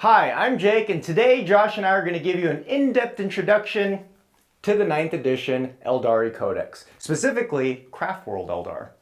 Hi, I'm Jake, and today Josh and I are going to give you an in-depth introduction to the 9th edition Eldari Codex, specifically Craftworld Eldar.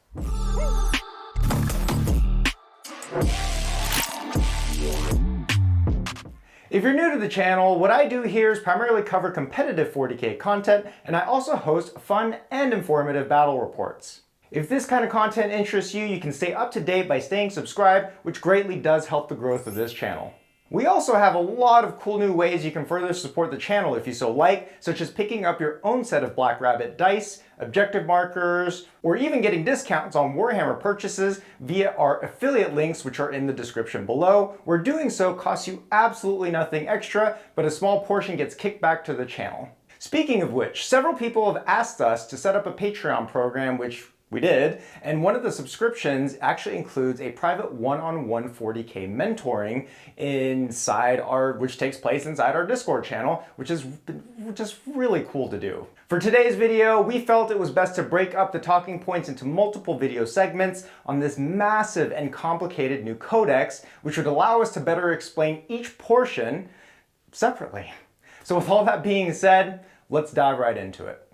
If you're new to the channel, what I do here is primarily cover competitive 40k content, and I also host fun and informative battle reports. If this kind of content interests you, you can stay up to date by staying subscribed, which greatly does help the growth of this channel. We also have a lot of cool new ways you can further support the channel if you so like, such as picking up your own set of Black Rabbit dice, objective markers, or even getting discounts on Warhammer purchases via our affiliate links, which are in the description below, where doing so costs you absolutely nothing extra, but a small portion gets kicked back to the channel. Speaking of which, several people have asked us to set up a Patreon program, which we did, and one of the subscriptions actually includes a private one-on-one 40k mentoring which takes place inside our Discord channel, which is just really cool to do. For today's video, we felt it was best to break up the talking points into multiple video segments on this massive and complicated new codex, which would allow us to better explain each portion separately. So with all that being said, let's dive right into it.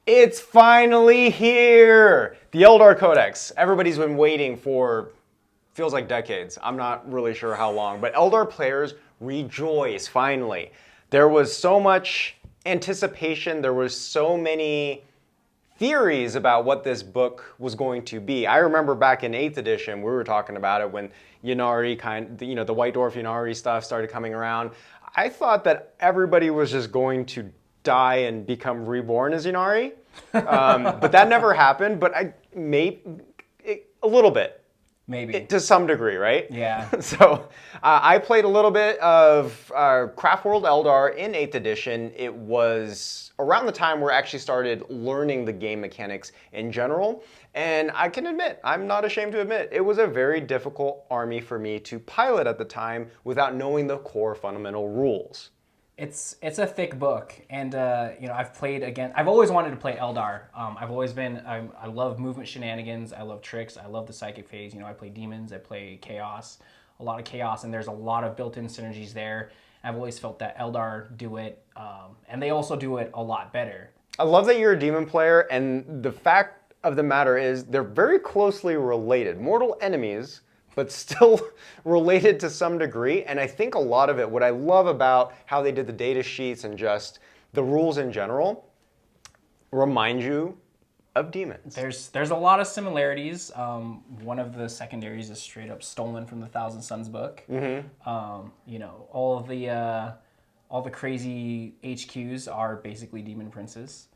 It's finally here! The Eldar Codex. Everybody's been waiting for, feels like decades. I'm not really sure how long, but Eldar players rejoice, finally. There was so much anticipation, there was so many theories about what this book was going to be. I remember back in 8th edition, we were talking about it when Ynnari the White Dwarf Ynnari stuff started coming around. I thought that everybody was just going to die and become reborn as Ynnari. But that never happened, but a little bit. Maybe. To some degree, right? Yeah. So I played a little bit of Craftworld Eldar in 8th edition. It was around the time where I actually started learning the game mechanics in general. And I can admit, I'm not ashamed to admit, it was a very difficult army for me to pilot at the time without knowing the core fundamental rules. It's a thick book, and I've played again. I've always wanted to play Eldar. I love movement shenanigans. I love tricks. I love the psychic phase. I play demons. I play chaos, a lot of chaos, and there's a lot of built-in synergies there. I've always felt that Eldar do it, and they also do it a lot better. I love that you're a demon player, and the fact of the matter is they're very closely related, mortal enemies, but still related to some degree. And I think a lot of it, what I love about how they did the data sheets and just the rules in general, remind you of demons. There's a lot of similarities. One of the secondaries is straight up stolen from the Thousand Suns book. Mm-hmm. All the crazy HQs are basically demon princes.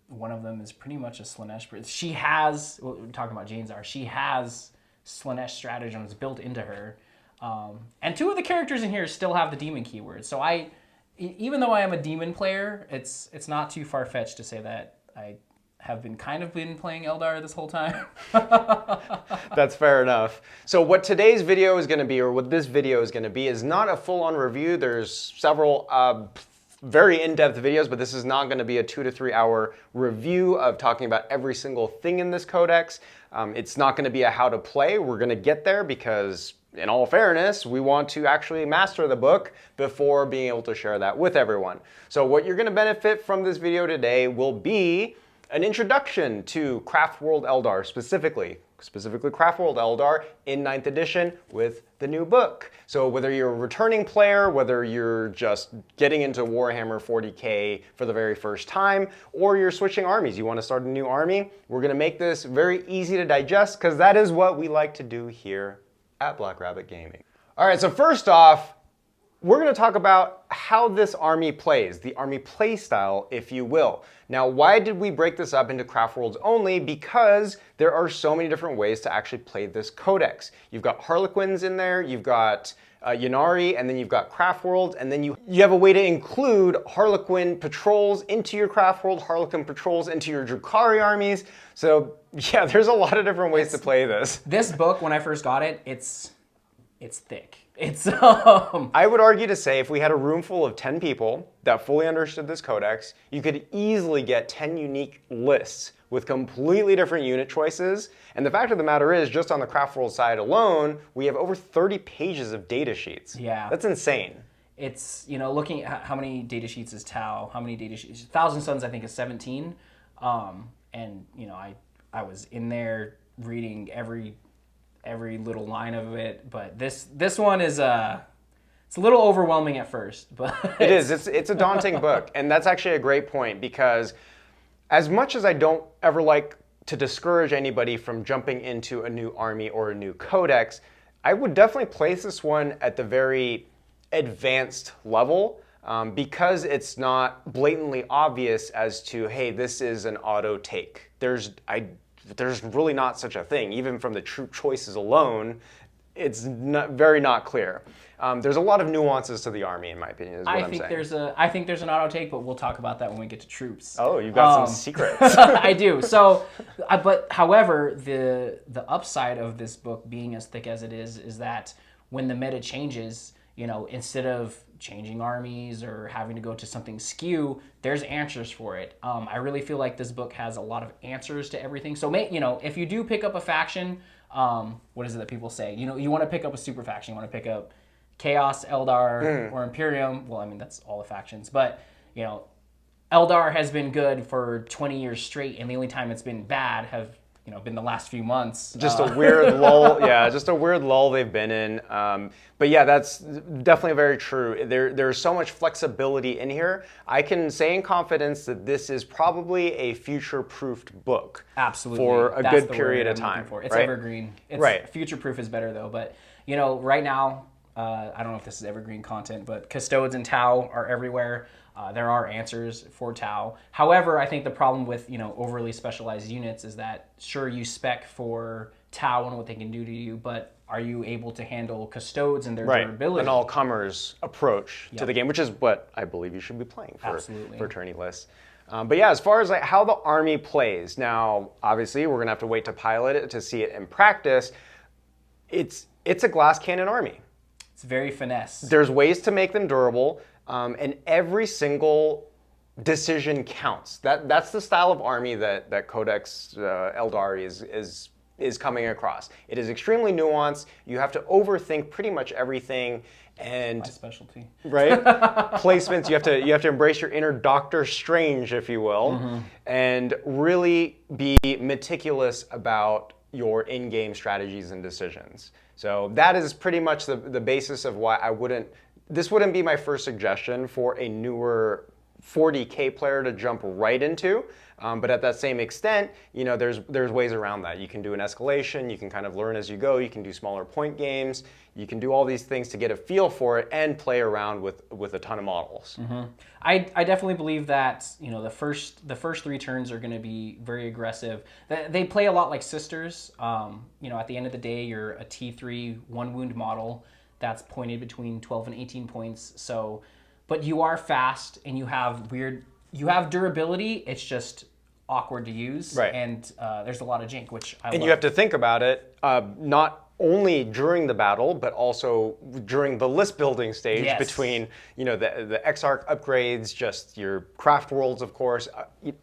One of them is pretty much a Slaanesh prince. She has, we're talking about Janezar, she has Slaanesh stratagems built into her. And two of the characters in here still have the demon keywords. So even though I am a demon player, it's not too far-fetched to say that I have been playing Eldar this whole time. That's fair enough. So what today's video is going to be, or what this video is going to be, is not a full-on review. There's several very in-depth videos, but this is not going to be a 2 to 3 hour review of talking about every single thing in this codex. It's not going to be a how to play. We're going to get there because, in all fairness, we want to actually master the book before being able to share that with everyone. So what you're going to benefit from this video today will be an introduction to Craftworld Eldar, specifically Craftworld Eldar in 9th edition with the new book. So whether you're a returning player, whether you're just getting into Warhammer 40k for the very first time, or you're switching armies, you want to start a new army, we're going to make this very easy to digest because that is what we like to do here at Black Rabbit Gaming. All right, so first off, we're going to talk about how this army plays, the army play style, if you will. Now, why did we break this up into Craftworlds only? Because there are so many different ways to actually play this codex. You've got Harlequins in there, you've got Ynnari, and then you've got Craftworlds, and then you have a way to include Harlequin patrols into your Craftworld, Harlequin patrols into your Drukhari armies. So yeah, there's a lot of different ways to play this. This book, when I first got it, it's thick. I would argue to say if we had a room full of 10 people that fully understood this codex, you could easily get 10 unique lists with completely different unit choices. And the fact of the matter is, just on the Craftworld side alone, we have over 30 pages of data sheets. Yeah. That's insane. It's, looking at how many data sheets is Tau, how many data sheets, Thousand Suns I think is 17. And, I was in there reading every little line of it, but this one is it's a little overwhelming at first, but it is. It's a daunting book, and that's actually a great point, because as much as I don't ever like to discourage anybody from jumping into a new army or a new codex, I would definitely place this one at the very advanced level, because it's not blatantly obvious as to, hey, this is an auto take. There's really not such a thing. Even from the troop choices alone, it's very not clear. There's a lot of nuances to the army, in my opinion, is what I'm saying. I think there's an auto take, but we'll talk about that when we get to troops. Oh, you've got some secrets. I do. So, but however, the upside of this book being as thick as it is that when the meta changes, instead of changing armies or having to go to something skew, there's answers for it. I really feel like this book has a lot of answers to everything. So, if you do pick up a faction, what is it that people say? You want to pick up a super faction. You want to pick up Chaos, Eldar, or Imperium. Well, I mean, that's all the factions. But, Eldar has been good for 20 years straight, and the only time it's been bad have, been the last few months. Just a weird lull. Yeah, just a weird lull they've been in. But yeah, that's definitely very true. There's so much flexibility in here. I can say in confidence that this is probably a future-proofed book. Absolutely. For a good period of time. It's right? evergreen. Right. Future-proof is better, though. But, right now, I don't know if this is evergreen content, but Custodes and Tau are everywhere. There are answers for Tau. However, I think the problem with overly specialized units is that sure you spec for Tau and what they can do to you, but are you able to handle Custodes and their durability? An all-comers approach to the game, which is what I believe you should be playing for tourney lists. But yeah, as far as how the army plays, now obviously we're gonna have to wait to pilot it to see it in practice. It's a glass cannon army. It's very finesse. There's ways to make them durable, and every single decision counts. That's the style of army that Codex Eldari is coming across. It is extremely nuanced. You have to overthink pretty much everything, and my specialty. Right? Placements. You have to embrace your inner Doctor Strange, if you will, and really be meticulous about your in-game strategies and decisions. So that is pretty much the basis of why this wouldn't be my first suggestion for a newer 40K player to jump right into. But at that same extent, there's ways around that. You can do an escalation, you can kind of learn as you go, you can do smaller point games, you can do all these things to get a feel for it and play around with a ton of models. I definitely believe that the first 3 turns are going to be very aggressive. They play a lot like Sisters. At the end of the day, you're a T3 1 wound model that's pointed between 12 and 18 points. So, but you are fast and you have durability. It's just awkward to use, right? And there's a lot of jank, which I love. And you have to think about it not only during the battle, but also during the list building stage between the Exarch upgrades, just your craft worlds, of course.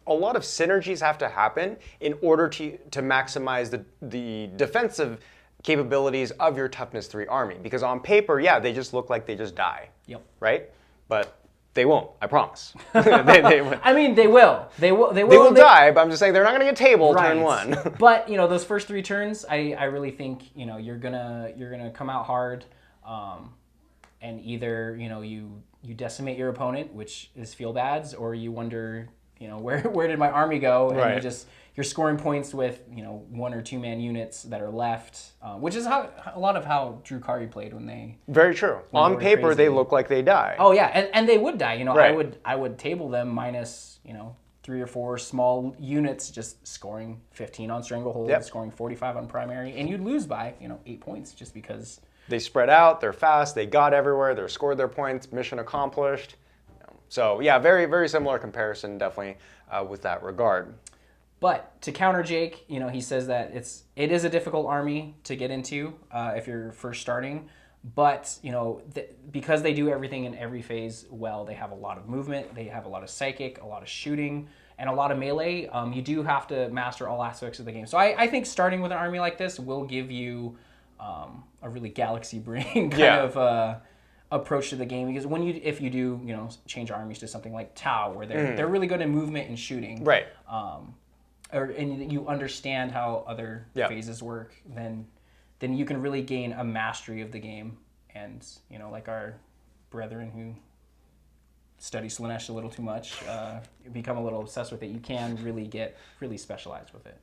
A lot of synergies have to happen in order to maximize the defensive capabilities of your toughness 3 army. Because on paper, yeah, they just look like they just die. Yep. Right? But they won't, I promise. I mean, they will. They will die, but I'm just saying they're not going to get tabled turn 1. But, those first 3 turns, I really think, you're gonna come out hard, and either, you decimate your opponent, which is feel bads, or you wonder, where did my army go? And you're scoring points with 1 or 2 man units that are left, which is how a lot of how Drukhari played when they. Very true. On paper, they look like they die. Oh yeah, and they would die. I would table them minus 3 or 4 small units, just scoring 15 on Stranglehold, scoring 45 on Primary, and you'd lose by 8 points just because. They spread out. They're fast. They got everywhere. They scored their points. Mission accomplished. So yeah, very very similar comparison, definitely with that regard. But to counter Jake, he says that it is a difficult army to get into if you're first starting. But because they do everything in every phase well, they have a lot of movement, they have a lot of psychic, a lot of shooting, and a lot of melee, you do have to master all aspects of the game. So I think starting with an army like this will give you a really galaxy brain kind of approach to the game, because if you do change armies to something like Tau, where they're really good in movement and shooting, Right. And you understand how other phases work, then you can really gain a mastery of the game. And like our brethren who study Slaanesh a little too much, become a little obsessed with it, you can really get really specialized with it.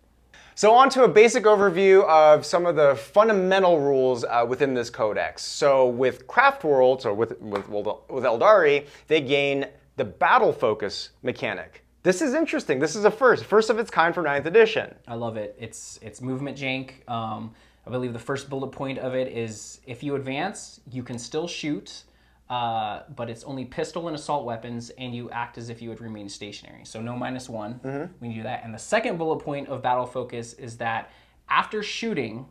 So on to a basic overview of some of the fundamental rules within this codex. So with Craftworld, or with Eldari, they gain the battle focus mechanic. This is interesting. This is a first of its kind for 9th edition. I love it. It's movement jank. I believe the first bullet point of it is if you advance, you can still shoot, but it's only pistol and assault weapons, and you act as if you would remain stationary. So no -1 when you do that. And the second bullet point of battle focus is that after shooting,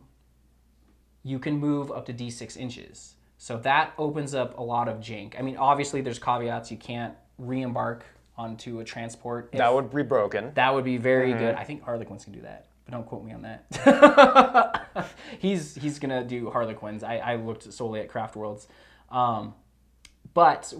you can move up to D6 inches. So that opens up a lot of jank. I mean, obviously there's caveats. You can't re-embark onto a transport. That would be broken. That would be very good. I think Harlequins can do that, but don't quote me on that. He's gonna do Harlequins. I looked solely at Craftworlds. But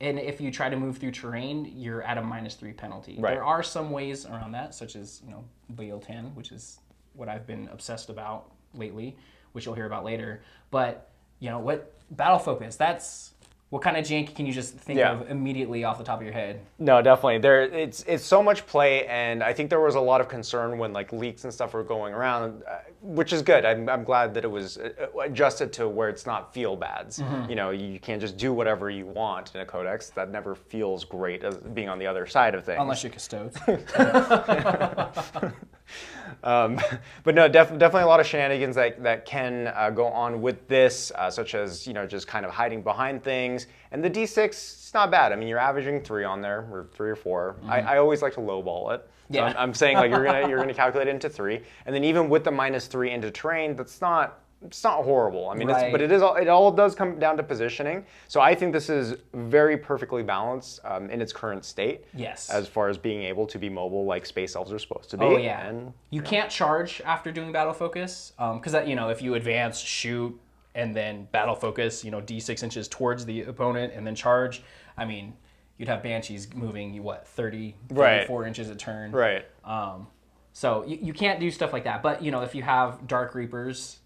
if you try to move through terrain, you're at a -3 penalty. Right. There are some ways around that, such as Baal-10, which is what I've been obsessed about lately, which you'll hear about later. But what battle focus? That's what kind of jank can you just think of immediately off the top of your head? No, definitely. It's so much play, and I think there was a lot of concern when leaks and stuff were going around, which is good. I'm glad that it was adjusted to where it's not feel bads. You can't just do whatever you want in a codex. That never feels great as being on the other side of things. Unless you're custodes. But no, definitely a lot of shenanigans that can go on with this, such as just kind of hiding behind things. And the D6, it's not bad. I mean, you're averaging 3 on there, or 3 or 4. I always like to lowball it. So Yeah. I'm saying you're gonna calculate it into 3, and then even with the -3 into terrain, it's not horrible. I mean, Right. it all does come down to positioning. So I think this is very perfectly balanced in its current state. Yes. As far as being able to be mobile like space elves are supposed to be. Oh yeah. And, you can't charge after doing battle focus, because if you advance, shoot, and then battle focus, D6 inches towards the opponent, and then charge. I mean, you'd have Banshees moving 34 inches a turn. Right. So you can't do stuff like that. But if you have Dark Reapers,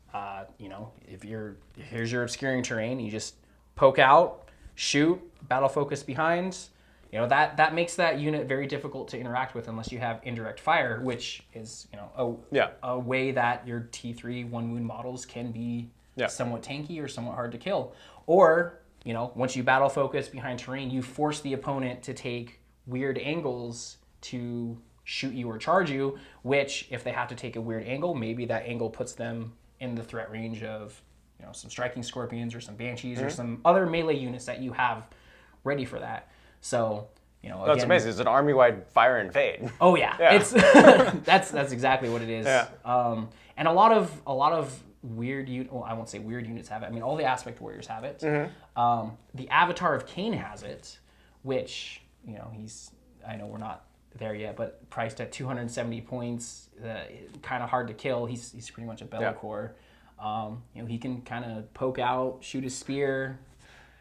here's your obscuring terrain, you just poke out, shoot, battle focus behind. That makes that unit very difficult to interact with unless you have indirect fire, which is a way that your T3 1 wound models can be somewhat tanky or somewhat hard to kill. Or once you battle focus behind terrain, you force the opponent to take weird angles to shoot you or charge you, which if they have to take a weird angle, maybe that angle puts them in the threat range of some striking scorpions or some banshees or some other melee units that you have ready for that. So that's amazing. It's an army-wide fire and fade. Oh yeah. It's that's exactly what it is. Yeah. And a lot of weird I won't say weird units have it. I mean, all the aspect warriors have it. The Avatar of Cain has it, which I know we're not there yet, but priced at 270 points, kind of hard to kill. He's pretty much a Be'lakor. He can kind of poke out, shoot a spear,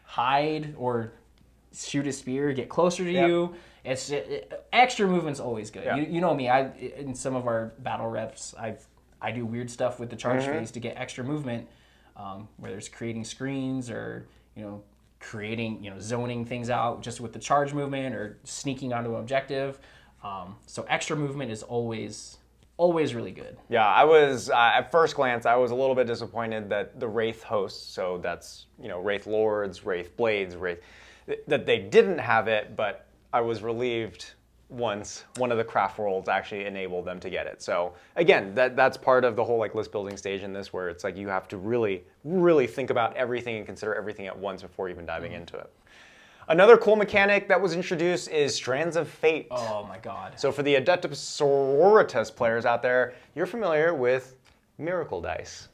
hide, or shoot a spear, get closer to you. It's extra movement's always good. Yeah. You know me. In some of our battle reps, I do weird stuff with the charge phase to get extra movement, whether it's creating screens or creating zoning things out just with the charge movement or sneaking onto an objective. So extra movement is always really good. Yeah, I was at first glance I was a little bit disappointed that the Wraith hosts, so that's Wraith Lords, Wraith Blades, that they didn't have it, but I was relieved once one of the Craftworlds actually enabled them to get it. So again, that's part of the whole list building stage in this, where it's you have to really, really think about everything and consider everything at once before even diving into it. Another cool mechanic that was introduced is Strands of Fate. Oh my god. So for the Adeptus Sororitas players out there, you're familiar with Miracle Dice.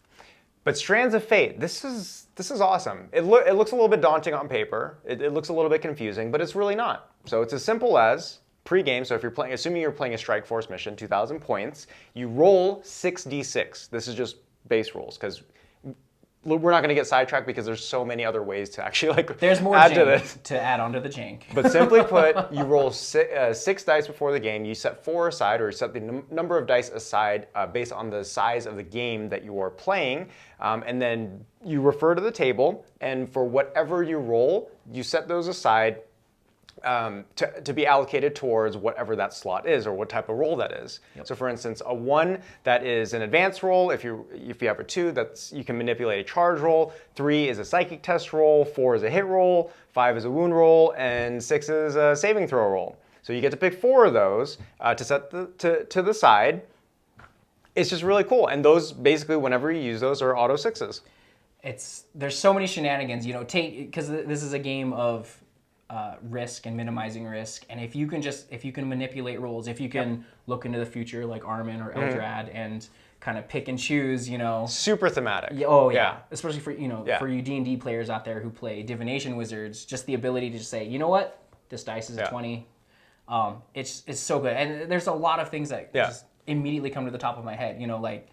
But Strands of Fate, this is awesome. It looks a little bit daunting on paper. It looks a little bit confusing, but it's really not. So it's as simple as pre-game, so if you're playing, assuming you're playing a Strike Force mission, 2,000 points, you roll 6d6. This is just base rolls, because we're not going to get sidetracked because there's so many other ways to actually like There's more add to jank this. to add onto the jank. But simply put, you roll six dice before the game. You set 4 aside, or you set the number of dice aside based on the size of the game that you are playing. And then you refer to the table, and for whatever you roll, you set those aside to be allocated towards whatever that slot is or what type of roll that is. Yep. So for instance, a 1, that is an advanced roll. If you have a 2, you can manipulate a charge roll. 3 is a psychic test roll. 4 is a hit roll. 5 is a wound roll, and 6 is a saving throw roll. So you get to pick 4 of those to set to the side. It's just really cool, and those basically, whenever you use those, are auto 6s. There's so many shenanigans, because this is a game of risk and minimizing risk, and if you can manipulate rolls, if you can look into the future like Armin or Eldrad and kind of pick and choose, Super thematic. Yeah, oh yeah. Especially for for you D&D players out there who play divination wizards, just the ability to just say, you know what, this dice is a 20. It's so good, and there's a lot of things that just immediately come to the top of my head. Like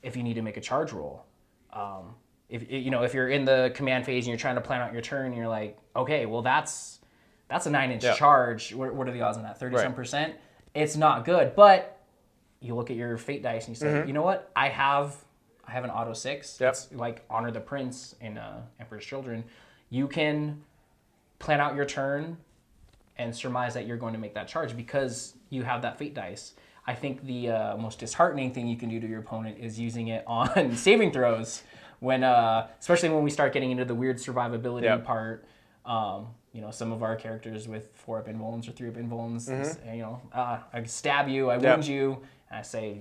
if you need to make a charge roll. If you're in the command phase and you're trying to plan out your turn, and you're like, okay, well that's a 9-inch charge. What are the odds on that? 30-some%. It's not good, but you look at your fate dice and you say, you know what? I have an auto 6. Yep. It's like Honor the Prince in Emperor's Children. You can plan out your turn and surmise that you're going to make that charge because you have that fate dice. I think the most disheartening thing you can do to your opponent is using it on saving throws. When, especially when we start getting into the weird survivability part, some of our characters with 4-up invulns or 3-up invulns, I stab you, I wound you, and I say,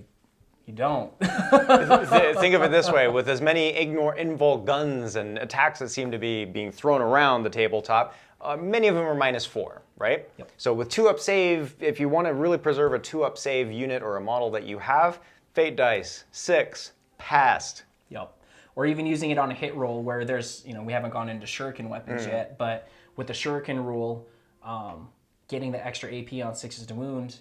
you don't. Think of it this way: with as many ignore invul guns and attacks that seem to be being thrown around the tabletop, many of them are -4, right? Yep. So with 2-up save, if you want to really preserve a 2-up save unit or a model that you have, fate dice 6 passed. Yep. Or even using it on a hit roll where there's, we haven't gone into shuriken weapons yet, but with the shuriken rule, getting the extra AP on 6s to wound,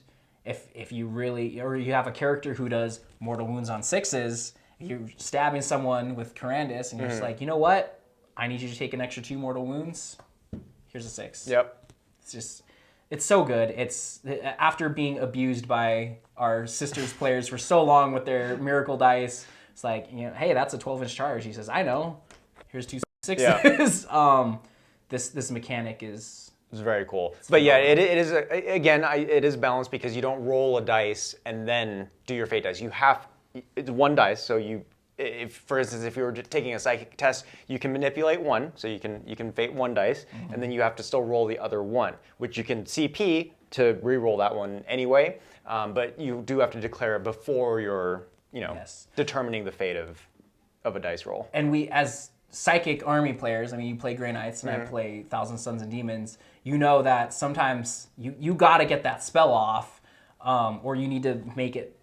if you really, or you have a character who does mortal wounds on 6s, you're stabbing someone with Corandus, and you're just like, you know what? I need you to take an extra 2 mortal wounds. Here's a 6. Yep. It's so good. It's after being abused by our sisters players for so long with their miracle dice. It's like, hey, that's a 12-inch charge. He says, I know. Here's 2 6s. Yeah. This mechanic is... It's very cool. But yeah, it is, it is balanced because you don't roll a dice and then do your fate dice. It's 1 dice, so for instance, if you were taking a psychic test, you can manipulate 1, so you can fate 1 dice, and then you have to still roll the other 1, which you can CP to re-roll that one anyway, but you do have to declare it before you're determining the fate of a dice roll. And we, as psychic army players, you play Grey Knights and I play Thousand Sons and Demons, you know that sometimes you got to get that spell off, or you need to make it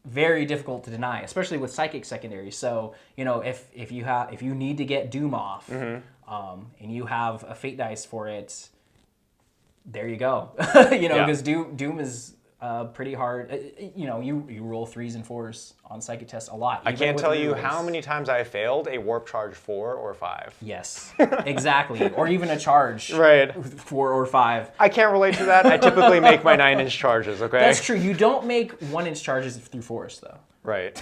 very difficult to deny, especially with psychic secondaries. So, if you need to get Doom off, and you have a fate dice for it, there you go. Because Doom is pretty hard. You roll 3s and 4s on psychic tests a lot. I can't tell you how many times I failed a warp charge 4 or 5. Yes, exactly. Or even a charge 4 or 5. I can't relate to that. I typically make my 9-inch charges, okay? That's true. You don't make 1-inch charges through 4s, though. Right.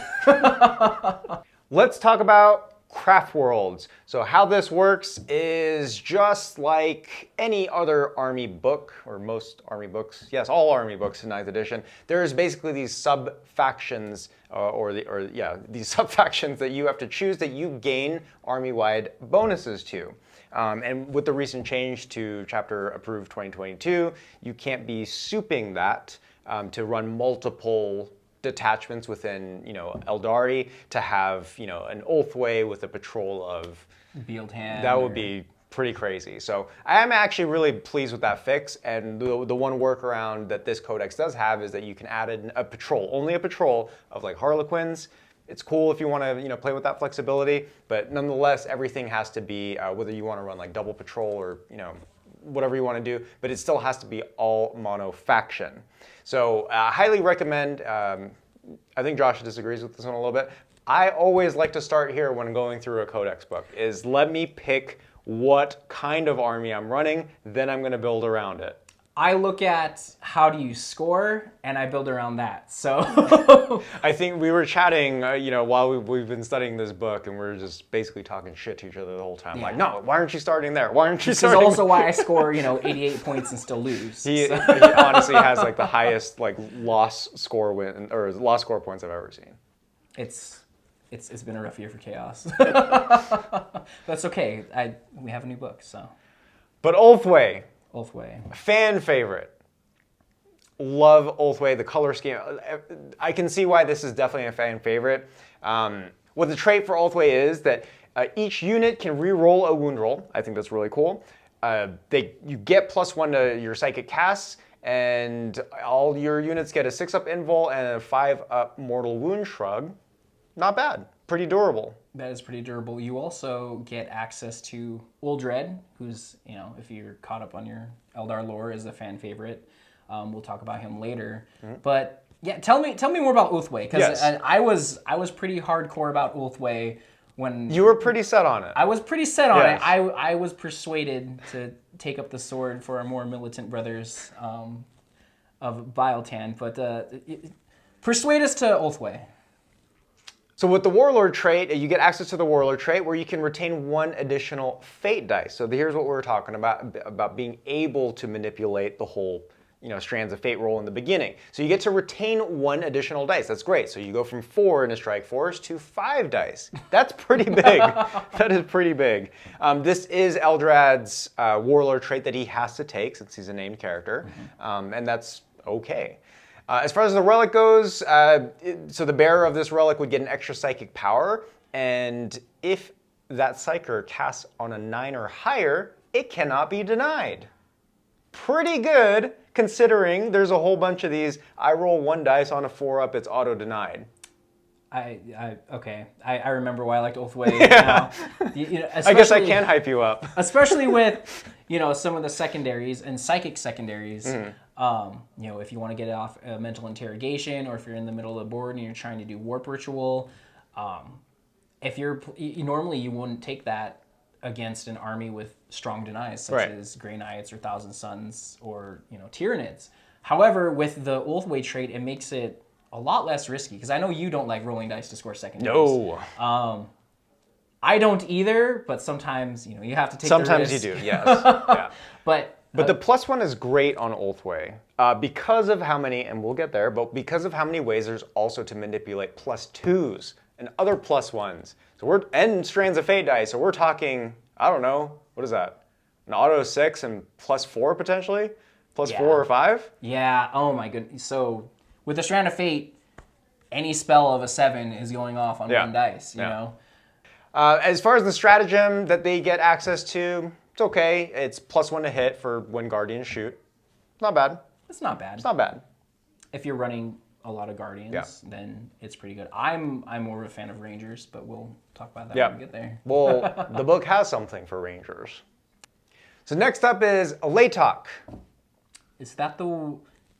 Let's talk about Craftworlds. So how this works is just like any other army book, or most army books. Yes, all army books in 9th edition. There's basically these sub-factions, these sub-factions that you have to choose that you gain army-wide bonuses to. And with the recent change to Chapter Approved 2022, you can't be souping that to run multiple detachments within, Eldari, to have, an Oathway with a patrol of Bealdhand. That would be pretty crazy. So I am actually really pleased with that fix. And the one workaround that this codex does have is that you can add in a patrol, only a patrol of like Harlequins. It's cool if you want to, play with that flexibility, but nonetheless, everything has to be whether you want to run like double patrol or, whatever you want to do, but it still has to be all mono faction. So highly recommend. I think Josh disagrees with this one a little bit. I always like to start here when going through a Codex book, is let me pick what kind of army I'm running, then I'm going to build around it. I look at how do you score, and I build around that. So I think we were chatting, while we've been studying this book, and we're just basically talking shit to each other the whole time. Like, no, why aren't you starting there? Why aren't you starting? This is also why I score, 88 points and still lose. He honestly has like the highest loss score points I've ever seen. It's been a rough year for chaos. That's okay. We have a new book, so. But Ulthwé. Fan favorite. Love Ulthwé, the color scheme. I can see why this is definitely a fan favorite. What the trait for Ulthwé is that each unit can re-roll a wound roll. I think that's really cool. You get +1 to your psychic casts, and all your units get a 6-up invul and a 5-up mortal wound shrug. Not bad. Pretty durable. That is pretty durable. You also get access to Uldred, who's, if you're caught up on your Eldar lore, is a fan favorite. We'll talk about him later. Mm-hmm. But yeah, tell me more about Ulthwé, because I was pretty hardcore about Ulthwé when you were pretty set on it. I was pretty set on it. I was persuaded to take up the sword for our more militant brothers of Biletan, but persuade us to Ulthwé. So with the Warlord trait, you get access to the Warlord trait where you can retain 1 additional fate dice. So here's what we were talking about being able to manipulate the whole, Strands of Fate roll in the beginning. So you get to retain 1 additional dice. That's great. So you go from 4 in a strike force to 5 dice. That's pretty big. That is pretty big. This is Eldrad's Warlord trait that he has to take since he's a named character, and that's okay. As far as the relic goes, so the bearer of this relic would get an extra psychic power, and if that psyker casts on a 9 or higher, it cannot be denied. Pretty good, considering there's a whole bunch of these. I roll 1 dice on a 4-up, it's auto-denied. Okay. I remember why I liked Ulthwé now. I guess I can hype you up. Especially with, some of the secondaries and psychic secondaries. If you want to get off a mental interrogation, or if you're in the middle of the board and you're trying to do warp ritual, normally you wouldn't take that against an army with strong denies, such as Grey Knights or Thousand Suns or Tyranids. However, with the Ulthwé trait, it makes it a lot less risky, because I know you don't like rolling dice to score secondaries. No. I don't either, but sometimes you have to take. Sometimes the risk. You do, yes. Yeah. But the +1 is great on Ulthwé because of how many, and we'll get there, but because of how many ways there's also to manipulate +2s and other +1s. So and Strands of Fate dice. So we're talking, I don't know, what is that? An auto 6 and +4 potentially, +4 or 5. Yeah. Oh my goodness. So with the Strand of Fate, any spell of a 7 is going off on 1 dice. You know. As far as the stratagem that they get access to, it's okay. It's +1 to hit for when Guardians shoot. Not bad. It's not bad. It's not bad. If you're running a lot of Guardians, then it's pretty good. I'm more of a fan of Rangers, but we'll talk about that when we get there. Well, the book has something for Rangers. So next up is Latok. This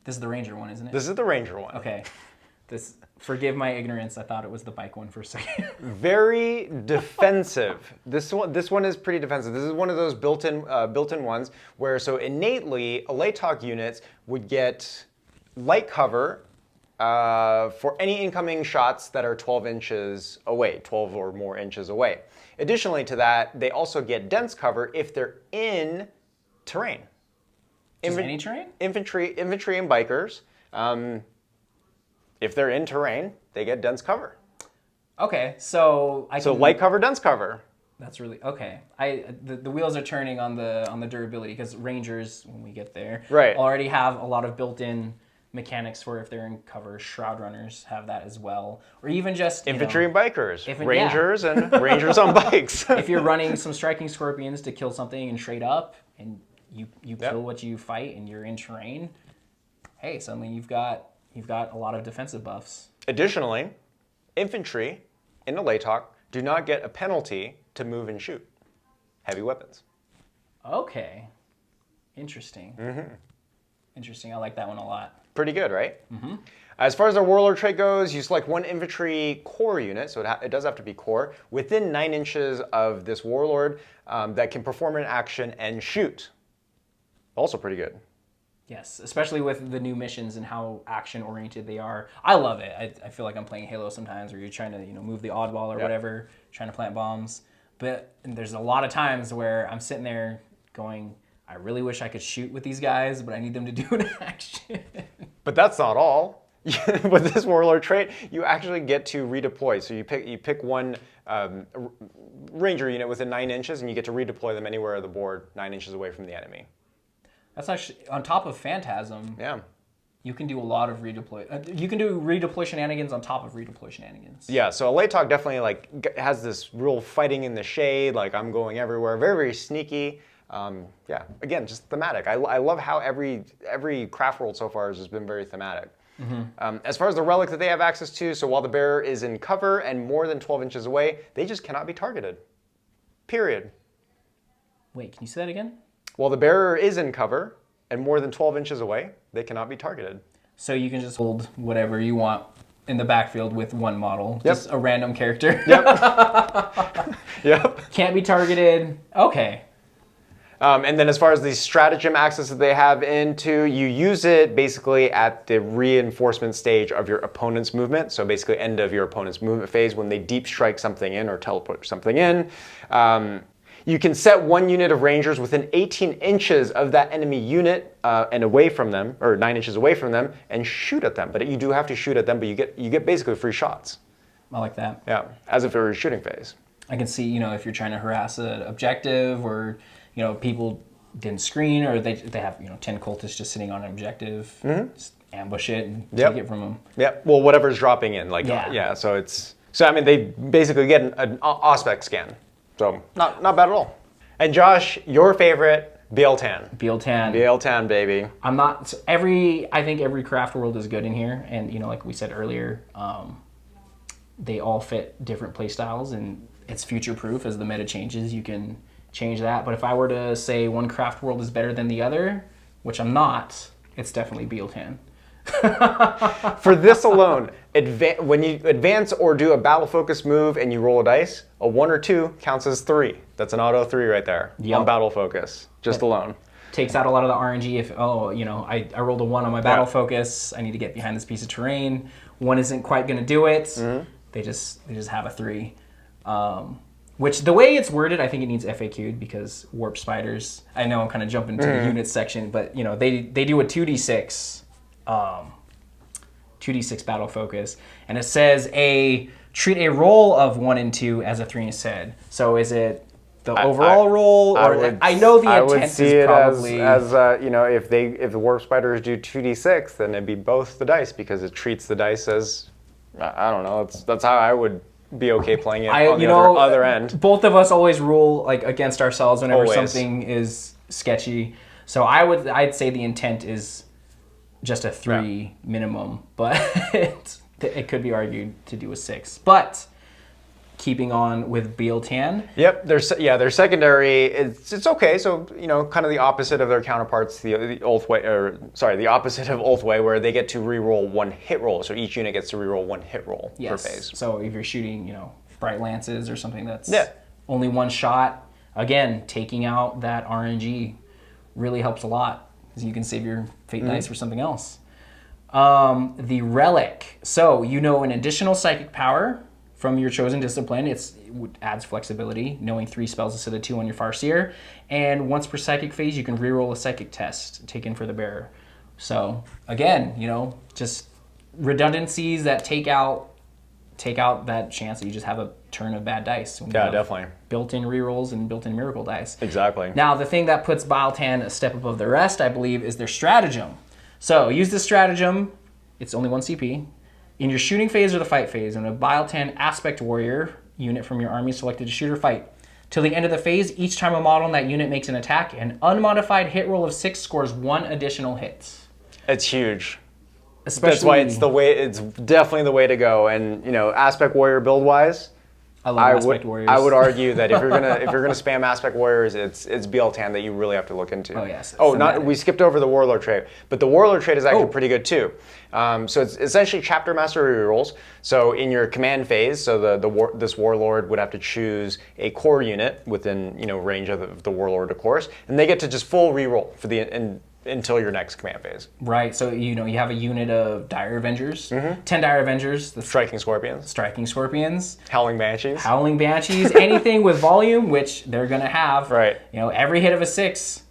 is the Ranger one, isn't it? This is the Ranger one. Okay. Forgive my ignorance. I thought it was the bike one for a second. Very defensive. This one is pretty defensive. This is one of those built-in ones where innately Latok units would get light cover for any incoming shots that are 12 inches away, 12 or more inches away. Additionally to that, they also get dense cover if they're in terrain. Any terrain? Infantry and bikers. If they're in terrain, they get dense cover. Okay, so light cover, dense cover. That's really okay. The wheels are turning on the durability, because Rangers, when we get there, already have a lot of built-in mechanics for if they're in cover. Shroud Runners have that as well, or even just infantry and bikers, Rangers and Rangers on bikes. If you're running some striking scorpions to kill something and trade up, and you kill what you fight, and you're in terrain, hey, suddenly you've got a lot of defensive buffs. Additionally, infantry in the Latok do not get a penalty to move and shoot heavy weapons. Okay. Interesting. Interesting. I like that one a lot. Pretty good, right? As far as our Warlord trait goes, you select one infantry core unit, so it does have to be core, within 9 inches of this Warlord that can perform an action and shoot. Also pretty good. Yes, especially with the new missions and how action-oriented they are. I love it. I feel like I'm playing Halo sometimes where you're trying to move the oddball or whatever, trying to plant bombs. But there's a lot of times where I'm sitting there going, I really wish I could shoot with these guys, but I need them to do an action. But that's not all. With this Warlord trait, you actually get to redeploy. So you pick one ranger unit within 9 inches, and you get to redeploy them anywhere on the board 9 inches away from the enemy. That's actually, on top of Phantasm, Yeah. you can do a lot of redeploy. You can do redeploy shenanigans on top of redeploy shenanigans. Yeah, so Aeldar definitely has this real fighting in the shade, like I'm going everywhere, very, very sneaky. Yeah, again, just thematic. I love how every Craftworld so far has just been very thematic. As far as the relic that they have access to, so while the bearer is in cover and more than 12 inches away, they just cannot be targeted. Period. Wait, can you say that again? While the bearer is in cover and more than 12 inches away, they cannot be targeted. So you can just hold whatever you want in the backfield with one model. Yep. Just a random character. Yep. Yep. Can't be targeted. Okay. And then as far as the stratagem access that they have into, you use it basically at the reinforcement stage of your opponent's movement. So basically end of your opponent's movement phase when they deep strike something in or teleport something in. You can set one unit of rangers within 18 inches of that enemy unit and away from them, or 9 inches away from them, and shoot at them. But you do have to shoot at them, but you get basically free shots. I like that. Yeah, as if it were a shooting phase. I can see, if you're trying to harass an objective or, people didn't screen or they have, 10 cultists just sitting on an objective, just ambush it and take it from them. Yep, well, whatever's dropping in. So I mean, they basically get an Auspex scan. So not bad at all. And Josh, your favorite, Biel-Tan. Biel-Tan. Biel-Tan, baby. I think every craft world is good in here. And, like we said earlier, they all fit different play styles and it's future-proof. As the meta changes, you can change that. But if I were to say one craft world is better than the other, which I'm not, it's definitely Biel-Tan. For this alone, when you advance or do a battle focus move and you roll a dice, a 1 or 2 counts as 3. That's an auto 3 right there on battle focus, just alone. Takes out a lot of the RNG. If I rolled a 1 on my battle focus, I need to get behind this piece of terrain. 1 isn't quite going to do it. They just have a 3. Which the way it's worded, I think it needs FAQ'd because warp spiders. I know I'm kind of jumping to the unit section, but they do a 2d6. 2d6 battle focus, and it says treat a roll of 1 and 2 as a 3 instead. So is it the overall roll, or I know the intent is probably as if the warp spiders do 2d6, then it'd be both the dice because it treats the dice as I don't know. That's how I would be okay playing it on the other end. Both of us always rule against ourselves whenever something is sketchy. So I'd say the intent is just a 3 minimum, but it could be argued to do a 6. But keeping on with Biel-Tan. Yep, their secondary. It's okay. So kind of the opposite of their counterparts, the opposite of Ulthway, where they get to reroll 1 hit roll. So each unit gets to reroll 1 hit roll per phase. So if you're shooting, bright lances or something that's only 1 shot, again, taking out that RNG really helps a lot. You can save your fate dice for something else. The relic. So an additional psychic power from your chosen discipline. It adds flexibility, knowing 3 spells instead of 2 on your Farseer. And once per psychic phase, you can reroll a psychic test taken for the bearer. So again, just redundancies that take out that chance that you just have a turn of bad dice. Yeah, definitely. Built-in rerolls and built-in miracle dice. Exactly. Now, the thing that puts Biel-Tan a step above the rest, I believe, is their stratagem. So, use this stratagem. It's only 1 CP. In your shooting phase or the fight phase, when a Biel-Tan Aspect Warrior unit from your army is selected to shoot or fight, till the end of the phase, each time a model in that unit makes an attack, an unmodified hit roll of 6 scores 1 additional hit. It's huge. Especially, that's why it's definitely the way to go. And Aspect Warrior build wise, I love Aspect Warriors. I would argue that if you're gonna spam Aspect Warriors, it's BL10 that you really have to look into. Oh yes. We skipped over the Warlord trait, but the Warlord trait is actually pretty good too. So it's essentially chapter mastery rerolls. So in your command phase, so this Warlord would have to choose a core unit within range of the Warlord, of course, and they get to just full reroll for until your next command phase. Right, so you have a unit of Dire Avengers, 10 Dire Avengers, the Striking Scorpions, Howling Banshees, anything with volume, which they're gonna have. Right. Every hit of a 6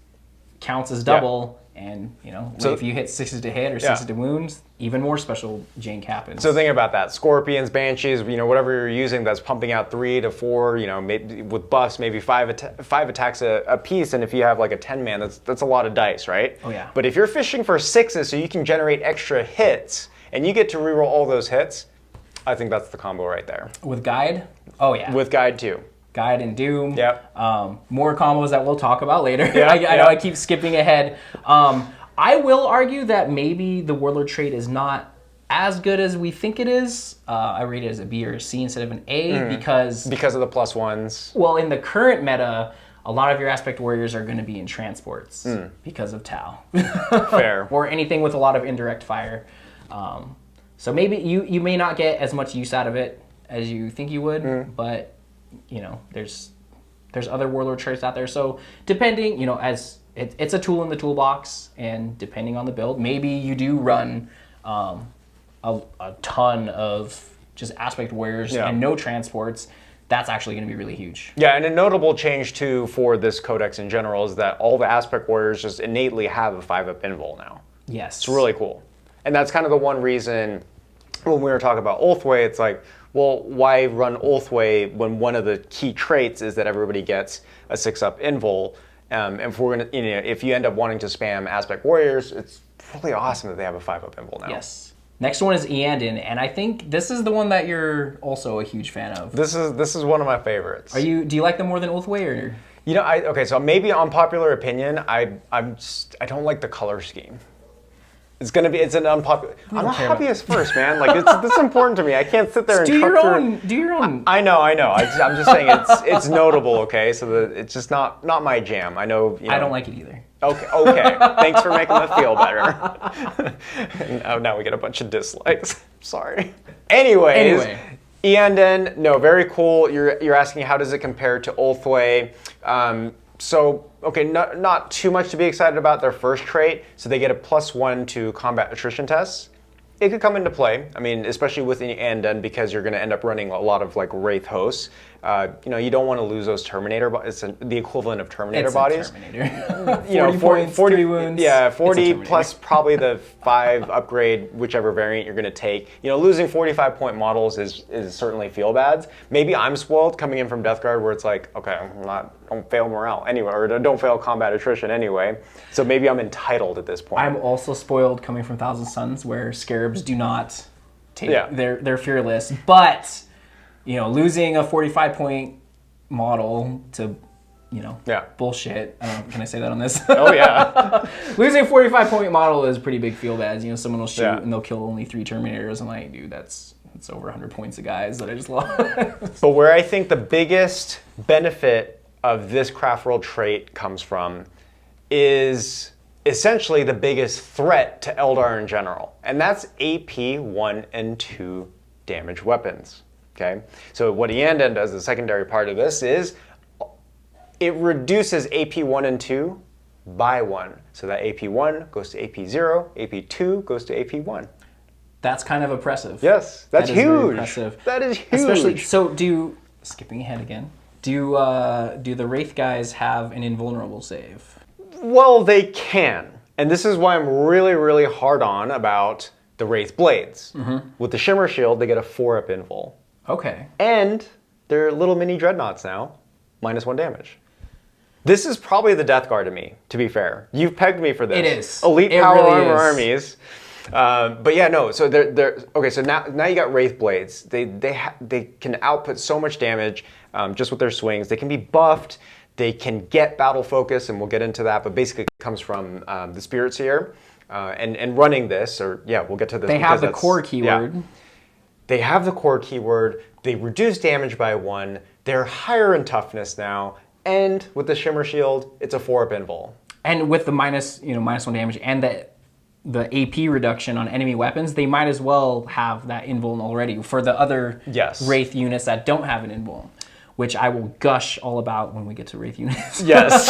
counts as double, and so if you hit 6s to hit or 6s to wounds, even more special jank happens. So think about that: Scorpions, Banshees, whatever you're using that's pumping out 3 to 4, maybe with buffs, maybe 5 attacks a piece. And if you have like a 10-man, that's a lot of dice, right? Oh yeah. But if you're fishing for 6s, so you can generate extra hits, and you get to reroll all those hits, I think that's the combo right there. With Guide? Oh yeah. With Guide too. Guide and Doom. Yep. More combos that we'll talk about later. Yeah, I know I keep skipping ahead. I will argue that maybe the Warlord trait is not as good as we think it is. I rate it as a B or a C instead of an A because of the +1s. Well, in the current meta, a lot of your Aspect Warriors are going to be in transports because of Tau. Fair. Or anything with a lot of indirect fire. So maybe you may not get as much use out of it as you think you would, but there's other Warlord traits out there. So depending, as it's a tool in the toolbox, and depending on the build, maybe you do run a ton of just Aspect Warriors and no transports. That's actually going to be really huge. Yeah, and a notable change too for this codex in general is that all the Aspect Warriors just innately have a 5-up invul now. Yes. It's really cool. And that's kind of the one reason when we were talking about Ulthway, it's like, well, why run Ulthway when one of the key traits is that everybody gets a 6-up invul? And if we're gonna, if you end up wanting to spam Aspect Warriors, it's really awesome that they have a 5-up invul now. Yes. Next one is Eandon, and I think this is the one that you're also a huge fan of. This is one of my favorites. Do you like them more than Ulthway, or? Okay, so maybe unpopular opinion, I don't like the color scheme. It's an unpopular. I'm a hobbyist first, man. Like this is important to me. I can't sit there and do your own. I know. I'm just saying it's notable. Okay, so it's just not my jam. I know. I don't like it either. Okay. Thanks for making me feel better. And now we get a bunch of dislikes. Sorry. Anyway. Eandon, no, very cool. You're asking how does it compare to Ulthway? Not too much to be excited about their first trait. So they get a +1 to combat attrition tests. It could come into play. I mean, especially with Eandon, because you're going to end up running a lot of like Wraith hosts. You don't want to lose those Terminator. It's the equivalent of Terminator bodies. Terminator. 40 wounds. Yeah, 40 plus probably the 5 upgrade, whichever variant you're going to take. Losing 45-point models is certainly feel bad. Maybe I'm spoiled coming in from Death Guard, where it's like, okay, don't fail morale anyway, or don't fail combat attrition anyway. So maybe I'm entitled at this point. I'm also spoiled coming from Thousand Suns, where Scarabs do not take. They're fearless, but losing a 45-point model to, bullshit. Can I say that on this? Oh yeah. Losing a 45-point model is pretty big feel bad. Someone will shoot and they'll kill only 3 Terminators. I'm like, dude, that's over 100 points of guys that I just lost. But where I think the biggest benefit of this Craftworld trait comes from is essentially the biggest threat to Eldar in general, and that's AP 1 and 2 damage weapons. Okay, so what Eandon does, the secondary part of this, is it reduces AP 1 and 2 by 1. So that AP 1 goes to AP 0, AP 2 goes to AP 1. That's kind of oppressive. Yes, that's huge. Very impressive. That is huge. Especially, skipping ahead again, do the Wraith guys have an invulnerable save? Well, they can. And this is why I'm really, really hard on about the Wraith Blades. With the Shimmer Shield, they get a 4-up invul. Okay. And they're little mini dreadnoughts now, -1 damage. This is probably the Death Guard to me, to be fair. You've pegged me for this. It is. Elite power armor armies. But yeah, no. So they're okay. So now you got Wraith Blades. They can output so much damage just with their swings. They can be buffed. They can get battle focus, and we'll get into that. But basically, it comes from the Spirit Seer and running this. We'll get to this. They have the core keyword. Yeah. They have the core keyword. They reduce damage by 1. They're higher in toughness now. And with the Shimmer Shield, it's a 4-up invul. And with the -1 damage and the AP reduction on enemy weapons, they might as well have that invuln already for the other Wraith units that don't have an invuln, which I will gush all about when we get to Wraith units. Yes.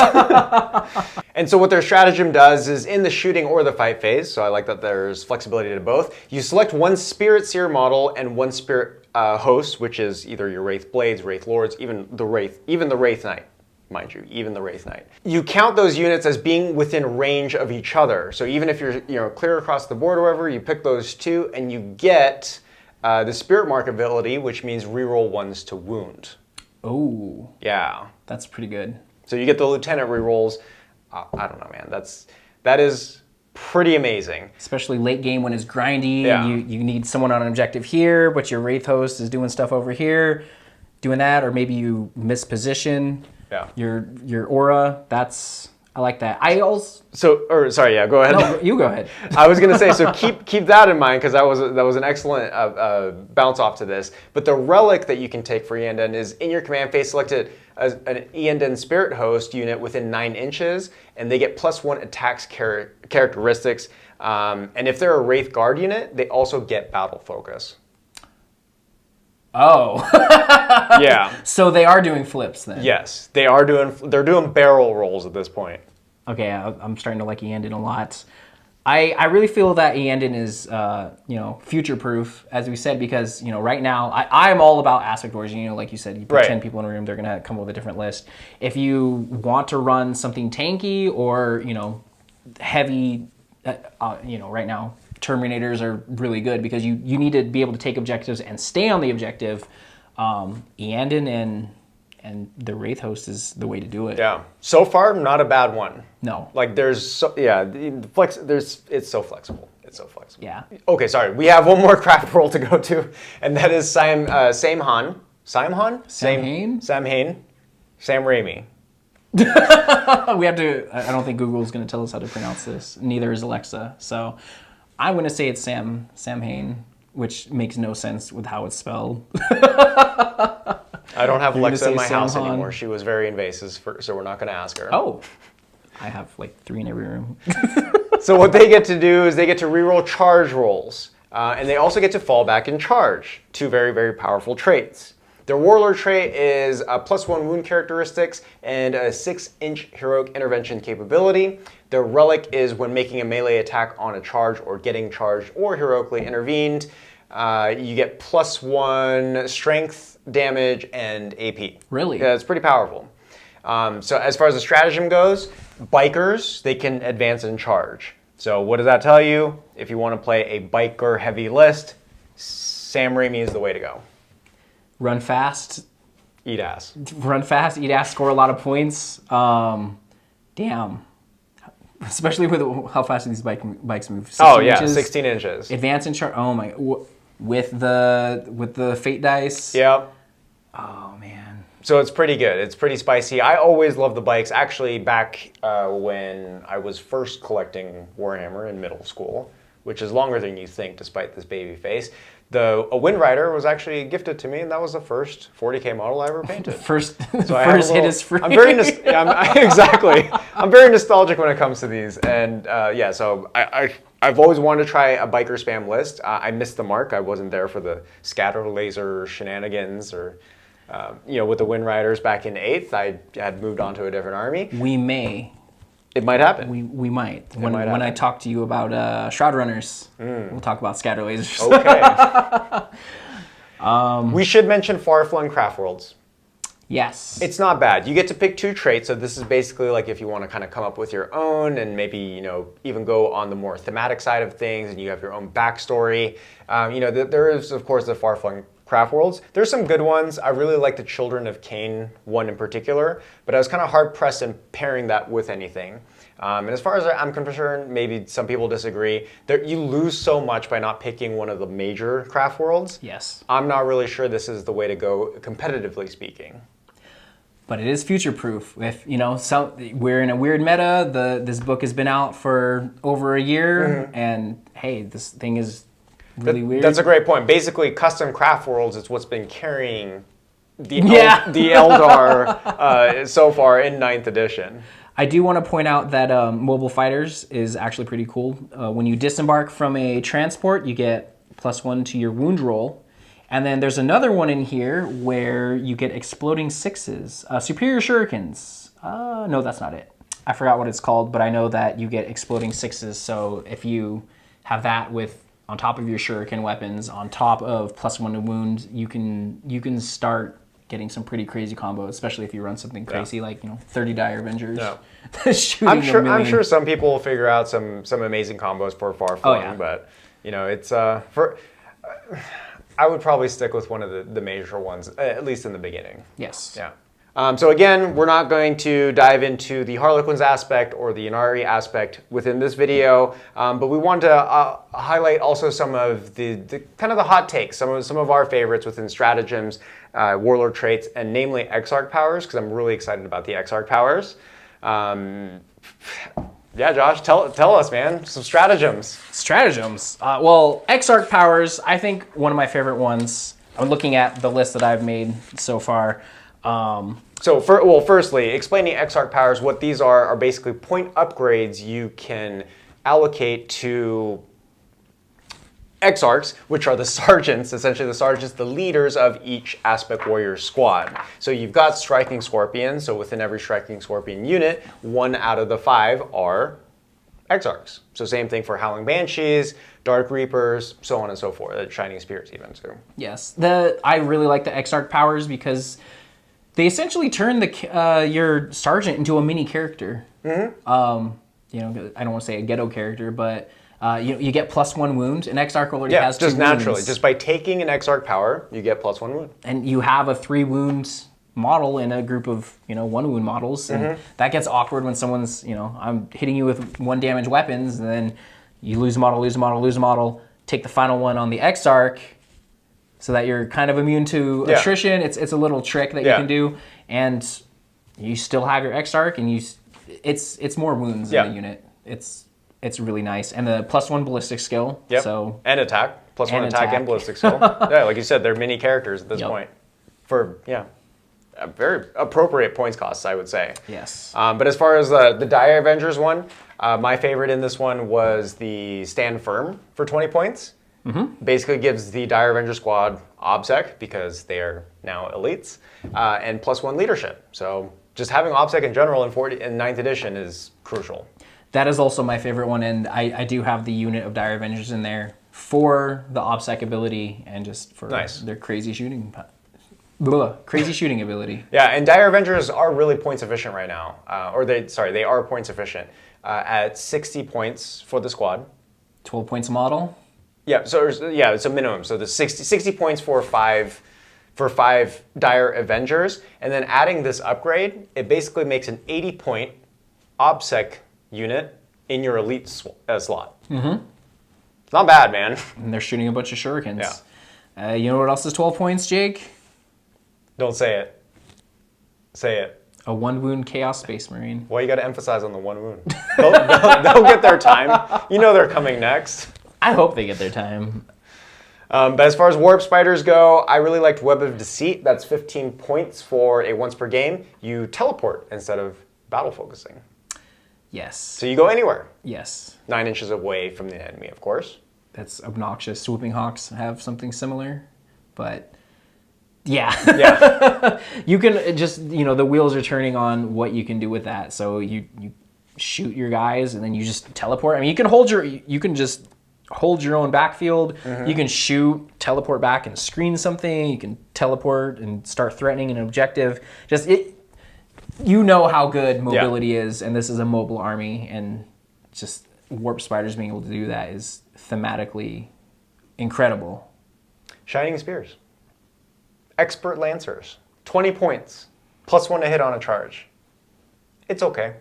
And so what their stratagem does is in the shooting or the fight phase, so I like that there's flexibility to both, you select one Spirit Seer model and one Spirit host, which is either your Wraith Blades, Wraith Lords, even the Wraith Knight. Mind you, even the Wraith Knight. You count those units as being within range of each other. So even if you're clear across the board or whatever, you pick those 2 and you get the Spirit Mark ability, which means reroll 1s to wound. Oh. Yeah. That's pretty good. So you get the Lieutenant rerolls. I don't know, man. That is pretty amazing. Especially late game when it's grindy and you need someone on an objective here, but your Wraith host is doing stuff over here, doing that, or maybe you miss position. Yeah. Your aura, I like that. I also go ahead. No, you go ahead. I was gonna say, so keep that in mind because that was an excellent bounce off to this. But the relic that you can take for Eandon is in your command phase, selected as an Eandon Spirit Host unit within 9 inches, and they get +1 attacks characteristics. And if they're a Wraith Guard unit, they also get battle focus. Oh. Yeah. So they are doing flips then. Yes, they're doing barrel rolls at this point. Okay, I'm starting to like Eandon a lot. I really feel that Eandon is future proof, as we said, because right now I am all about aspect wars. Like you said, you put 10 people in a room, they're gonna come up with a different list. If you want to run something tanky or heavy, right now Terminators are really good because you need to be able to take objectives and stay on the objective. Eandon and the Wraith Host is the way to do it. Yeah. So far, not a bad one. No. Like it's so flexible. It's so flexible. Yeah. Okay, sorry. We have one more Craftworld to go to, and that is Samhain. Sam Raimi. We have to. I don't think Google's going to tell us how to pronounce this. Neither is Alexa. So I'm going to say it's Samhain, which makes no sense with how it's spelled. I don't have Alexa in my house anymore. She was very invasive, so we're not going to ask her. Oh, I have like 3 in every room. So what they get to do is they get to reroll charge rolls, and they also get to fall back in charge. 2 very, very powerful traits. Their Warlord trait is a +1 wound characteristics and a 6-inch heroic intervention capability. Their relic is when making a melee attack on a charge or getting charged or heroically intervened, you get +1 strength, damage, and AP. Really? Yeah, it's pretty powerful. So as far as the stratagem goes, bikers, they can advance in charge. So what does that tell you? If you want to play a biker heavy list, Sam Raimi is the way to go. Run fast. Eat ass. Run fast, eat ass, score a lot of points. Damn. Especially with how fast these bikes move. 16 inches. 16 inches. Advance in charge. Oh my. With the fate dice. Yep. Oh man. So it's pretty good. It's pretty spicy. I always loved the bikes. Actually, back when I was first collecting Warhammer in middle school, which is longer than you think despite this baby face, a Wind Rider was actually gifted to me, and that was the first 40K model I ever painted. First hit is free. I'm very exactly. I'm very nostalgic when it comes to these, and so I've always wanted to try a biker spam list. I missed the mark. I wasn't there for the scatter laser shenanigans, or with the Wind Riders back in 8th. I had moved on to a different army. We may. It might happen. We might. When I talk to you about Shroud Runners, we'll talk about scatter lasers. Okay. We should mention Far-Flung Craftworlds. Yes. It's not bad. You get to pick 2 traits, so this is basically like if you want to kind of come up with your own and maybe, even go on the more thematic side of things and you have your own backstory. There is, of course, the Far-Flung Craftworlds. There's some good ones. I really like the Children of Cain one in particular, but I was kind of hard-pressed in pairing that with anything. And as far as I'm concerned, maybe some people disagree, you lose so much by not picking one of the major Craftworlds. Yes. I'm not really sure this is the way to go, competitively speaking. But it is future-proof. If we're in a weird meta. This book has been out for over a year, and hey, this thing is really weird. That's a great point. Basically, custom craft worlds is what's been carrying the the Eldar so far in 9th edition. I do want to point out that Mobile Fighters is actually pretty cool. When you disembark from a transport, you get +1 to your wound roll. And then there's another one in here where you get exploding 6s. Superior Shurikens. No, that's not it. I forgot what it's called, but I know that you get exploding 6s. So if you have that with on top of your Shuriken weapons, on top of +1 to wound, you can start getting some pretty crazy combos, especially if you run something crazy like 30 Dire Avengers. Yeah. Shooting I'm sure. a million. I'm sure some people will figure out some amazing combos for far flung, but it's for. I would probably stick with one of the major ones, at least in the beginning. Yes. Yeah. So again, we're not going to dive into the Harlequins aspect or the Inari aspect within this video, but we want to highlight also some of the kind of the hot takes, some of our favorites within stratagems, Warlord traits, and namely Exarch powers, because I'm really excited about the Exarch powers. Yeah, Josh, tell us, man, some stratagems. Stratagems. Well, Exarch powers, I think one of my favorite ones. I'm looking at the list that I've made so far. Firstly, explaining Exarch powers, what these are basically point upgrades you can allocate to Exarchs, which are the sergeants, essentially the leaders of each Aspect Warrior squad. So you've got Striking Scorpions, so within every Striking Scorpion unit, 1 out of the 5 are Exarchs. So same thing for Howling Banshees, Dark Reapers, so on and so forth, Shining Spears even too. Yes, I really like the Exarch powers because they essentially turn your sergeant into a mini character. Mm-hmm. I don't want to say a ghetto character, but you get +1 wound. An Exarch already has 2 just naturally, wounds. just by taking an Exarch power, you get +1 wound. And you have a 3 wound model in a group of 1 wound models, and that gets awkward when someone's I'm hitting you with 1 damage weapons, and then you lose a model, lose a model, lose a model. Take the final one on the Exarch, so that you're kind of immune to attrition. It's a little trick that you can do, and you still have your Exarch, and it's more wounds in the unit. It's really nice, and the +1 ballistic skill. Yep. So and attack, +1 attack and ballistic skill. Yeah, like you said, they're mini characters at this point. For a very appropriate points costs, I would say. Yes. But as far as the Dire Avengers one, my favorite in this one was the Stand Firm for 20 points. Mm-hmm. Basically gives the Dire Avenger squad OBSEC because they are now elites, and +1 leadership. So just having OBSEC in general in 9th edition is crucial. That is also my favorite one, and I do have the unit of Dire Avengers in there for the OBSEC ability and just for their crazy shooting. Crazy shooting ability. Yeah, and Dire Avengers are really points efficient right now. They are points efficient at 60 points for the squad. 12 points a model. Yeah, it's a minimum. So the 60 points for five Dire Avengers, and then adding this upgrade, it basically makes an 80-point OBSEC unit in your elite slot. Mm-hmm. It's not bad, man. And they're shooting a bunch of shurikens. Yeah. You know what else is 12 points, Jake? Don't say it. Say it. A 1 wound Chaos Space Marine. Why you got to emphasize on the 1 wound? They'll get their time. You know they're coming next. I hope they get their time. But as far as Warp Spiders go, I really liked Web of Deceit. That's 15 points for a once per game. You teleport instead of battle focusing. Yes. So you go anywhere. Yes. 9 inches away from the enemy, of course. That's obnoxious. Swooping Hawks have something similar, but yeah. You can just, the wheels are turning on what you can do with that. So you shoot your guys and then you just teleport. I mean, you can just hold your own backfield. Mm-hmm. You can shoot, teleport back and screen something. You can teleport and start threatening an objective. How good mobility is, and this is a mobile army, and just Warp Spiders being able to do that is thematically incredible. Shining Spears. Expert Lancers. 20 points. +1 to hit on a charge. It's okay.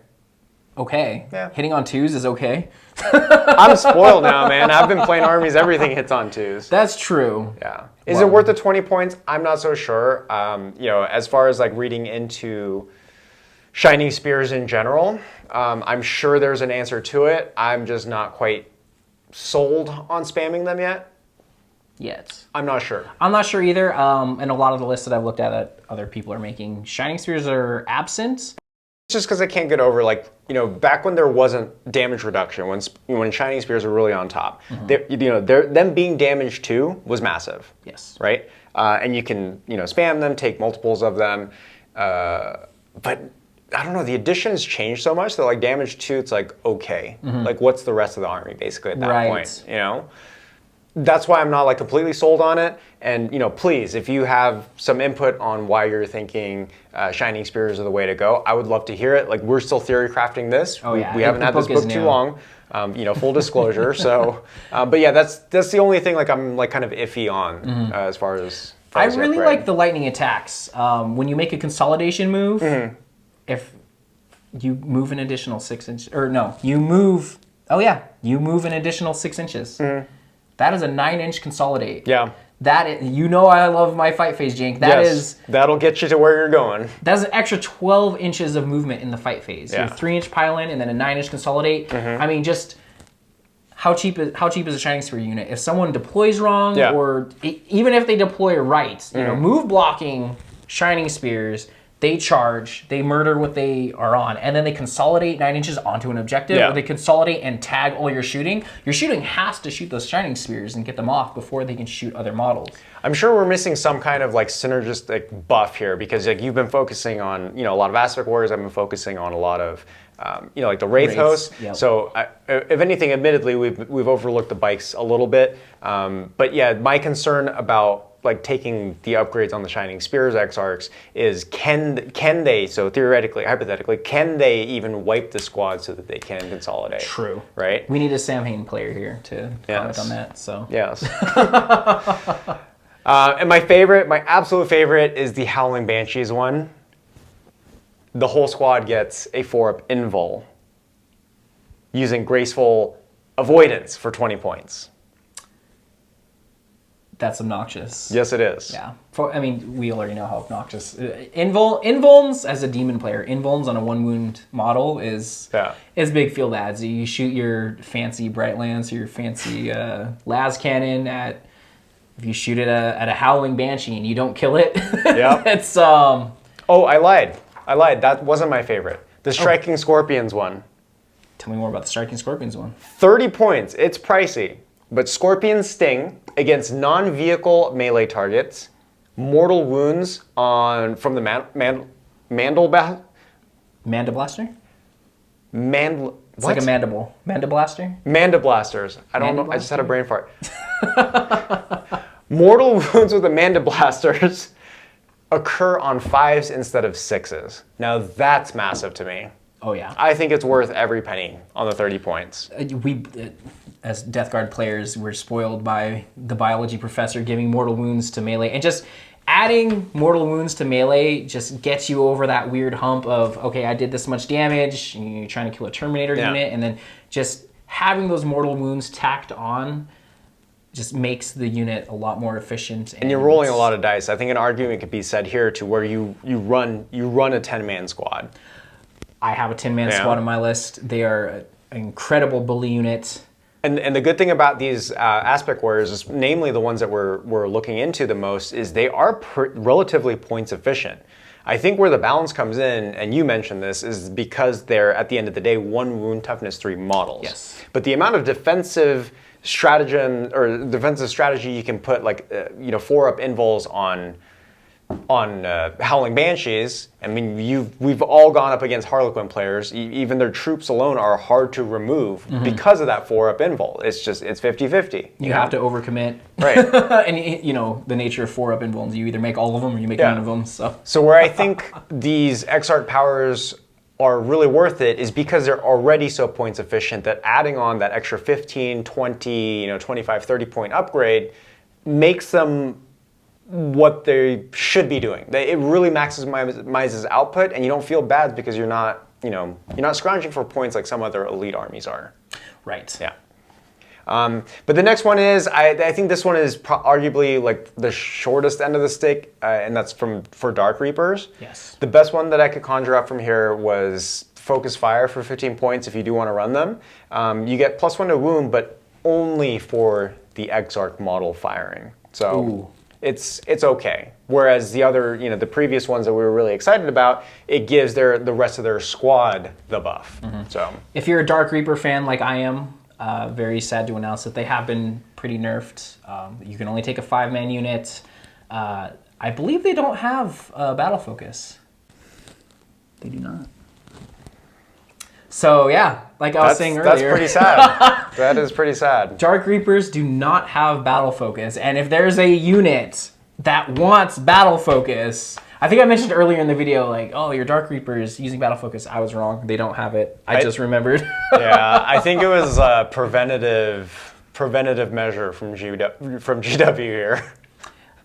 Okay. Yeah. Hitting on 2s is okay. I'm spoiled now, man. I've been playing armies, everything hits on 2s. That's true. Yeah. Is it worth the 20 points? I'm not so sure. As far as reading into Shining Spears in general, I'm sure there's an answer to it. I'm just not quite sold on spamming them yet. yet. I'm not sure. I'm not sure either. And a lot of the lists that I've looked at that other people are making, Shining Spears are absent. It's just because I can't get over, like, back when there wasn't damage reduction, when Shining Spears were really on top, them being damaged too was massive. Yes. Right? And you can, spam them, take multiples of them. But I don't know, the additions changed so much that, like, damage 2, it's like, okay. Like, what's the rest of the army, basically, at that point, That's why I'm not, like, completely sold on it. And, please, if you have some input on why you're thinking Shining Spears are the way to go, I would love to hear it. Like, we're still theory crafting this. Oh, yeah. We haven't had this book too long. Full disclosure. So, but yeah, that's the only thing, like, I'm, like, kind of iffy on as far as... I really like the lightning attacks. When you make a consolidation move, if you move an additional 6 inches, or no, you move an additional 6 inches. That is a 9-inch consolidate. Yeah. That is, I love my fight phase, Jank. That'll get you to where you're going. That's an extra 12 inches of movement in the fight phase. Yeah. Your 3-inch pile-in and then a 9-inch consolidate. I mean, just how cheap is a Shining Spear unit? If someone deploys wrong, or even if they deploy right, move blocking Shining Spears, they charge, they murder what they are on, and then they consolidate 9 inches onto an objective, or they consolidate and tag all your shooting. Your shooting has to shoot those Shining Spears and get them off before they can shoot other models. I'm sure we're missing some kind of, like, synergistic buff here, because, like, you've been focusing on, a lot of Aspect Warriors. I've been focusing on a lot of, like the Wraith hosts. Yep. So, if anything, admittedly, we've overlooked the bikes a little bit. But yeah, my concern about, like, taking the upgrades on the Shining Spears Exarchs is can they, so theoretically, hypothetically, can they even wipe the squad so that they can consolidate? True. Right? We need a Sam Hain player here to comment on that. So Yes. And my absolute favorite is the Howling Banshees one. The whole squad gets a 4-up invul using Graceful Avoidance for 20 points. That's obnoxious. Yes, it is. Yeah. We already know how obnoxious. Invulns, as a demon player, Invulns on a 1-wound model is big field adds. You shoot your fancy Bright Lance or your fancy Las Cannon if you shoot it at a Howling Banshee and you don't kill it, it's... Oh, I lied. That wasn't my favorite. The Striking Scorpions one. Tell me more about the Striking Scorpions one. 30 points. It's pricey. But Scorpion Sting against non-vehicle melee targets, mortal wounds from the Mandablaster? It's like a mandible. Mandablaster? Mandablasters. I don't know. I just had a brain fart. Mortal wounds with the Mandablasters occur on 5s instead of 6s. Now that's massive to me. Oh, yeah. I think it's worth every penny on the 30 points. As Death Guard players, we're spoiled by the biology professor giving mortal wounds to melee. And just adding mortal wounds to melee just gets you over that weird hump of, okay, I did this much damage, and you're trying to kill a Terminator unit, and then just having those mortal wounds tacked on just makes the unit a lot more efficient. And you're rolling a lot of dice. I think an argument could be said here to where you run a 10-man squad. I have a 10-man squad on my list. They are an incredible bully unit. And the good thing about these Aspect Warriors, is, namely the ones that we're looking into the most, is they are relatively points efficient. I think where the balance comes in, and you mentioned this, is because they're, at the end of the day, 1 wound toughness 3 models. Yes. But the amount of defensive stratagem or defensive strategy you can put, like 4-up invuls on Howling Banshees. I mean, we've all gone up against Harlequin players. Even their troops alone are hard to remove because of that 4-up invul. It's 50-50. You have to overcommit. Right. And the nature of 4-up invulns, you either make all of them or you make none of them. So where I think these Exarch powers are really worth it is because they're already so points efficient that adding on that extra 15, 20, 25, 30 point upgrade makes them what they should be doing. It really maximizes output, and you don't feel bad because you're not scrounging for points like some other elite armies are. Right. Yeah. But the next one is, I think this one is arguably like the shortest end of the stick, and that's for Dark Reapers. Yes. The best one that I could conjure up from here was Focus Fire for 15 points if you do want to run them. You get +1 to wound, but only for the Exarch model firing. So Ooh. it's okay. Whereas the other, the previous ones that we were really excited about, it gives the rest of their squad the buff. So If you're a Dark Reaper fan like I am, very sad to announce that they have been pretty nerfed. You can only take a 5-man unit. I believe they don't have battle focus. They do not. So yeah, like I was saying earlier. That's pretty sad. That is pretty sad. Dark Reapers do not have battle focus, and if there's a unit that wants battle focus, I think I mentioned earlier in the video, like, oh, your Dark Reapers using battle focus. I was wrong. They don't have it. I just remembered. Yeah, I think it was a preventative measure from GW here.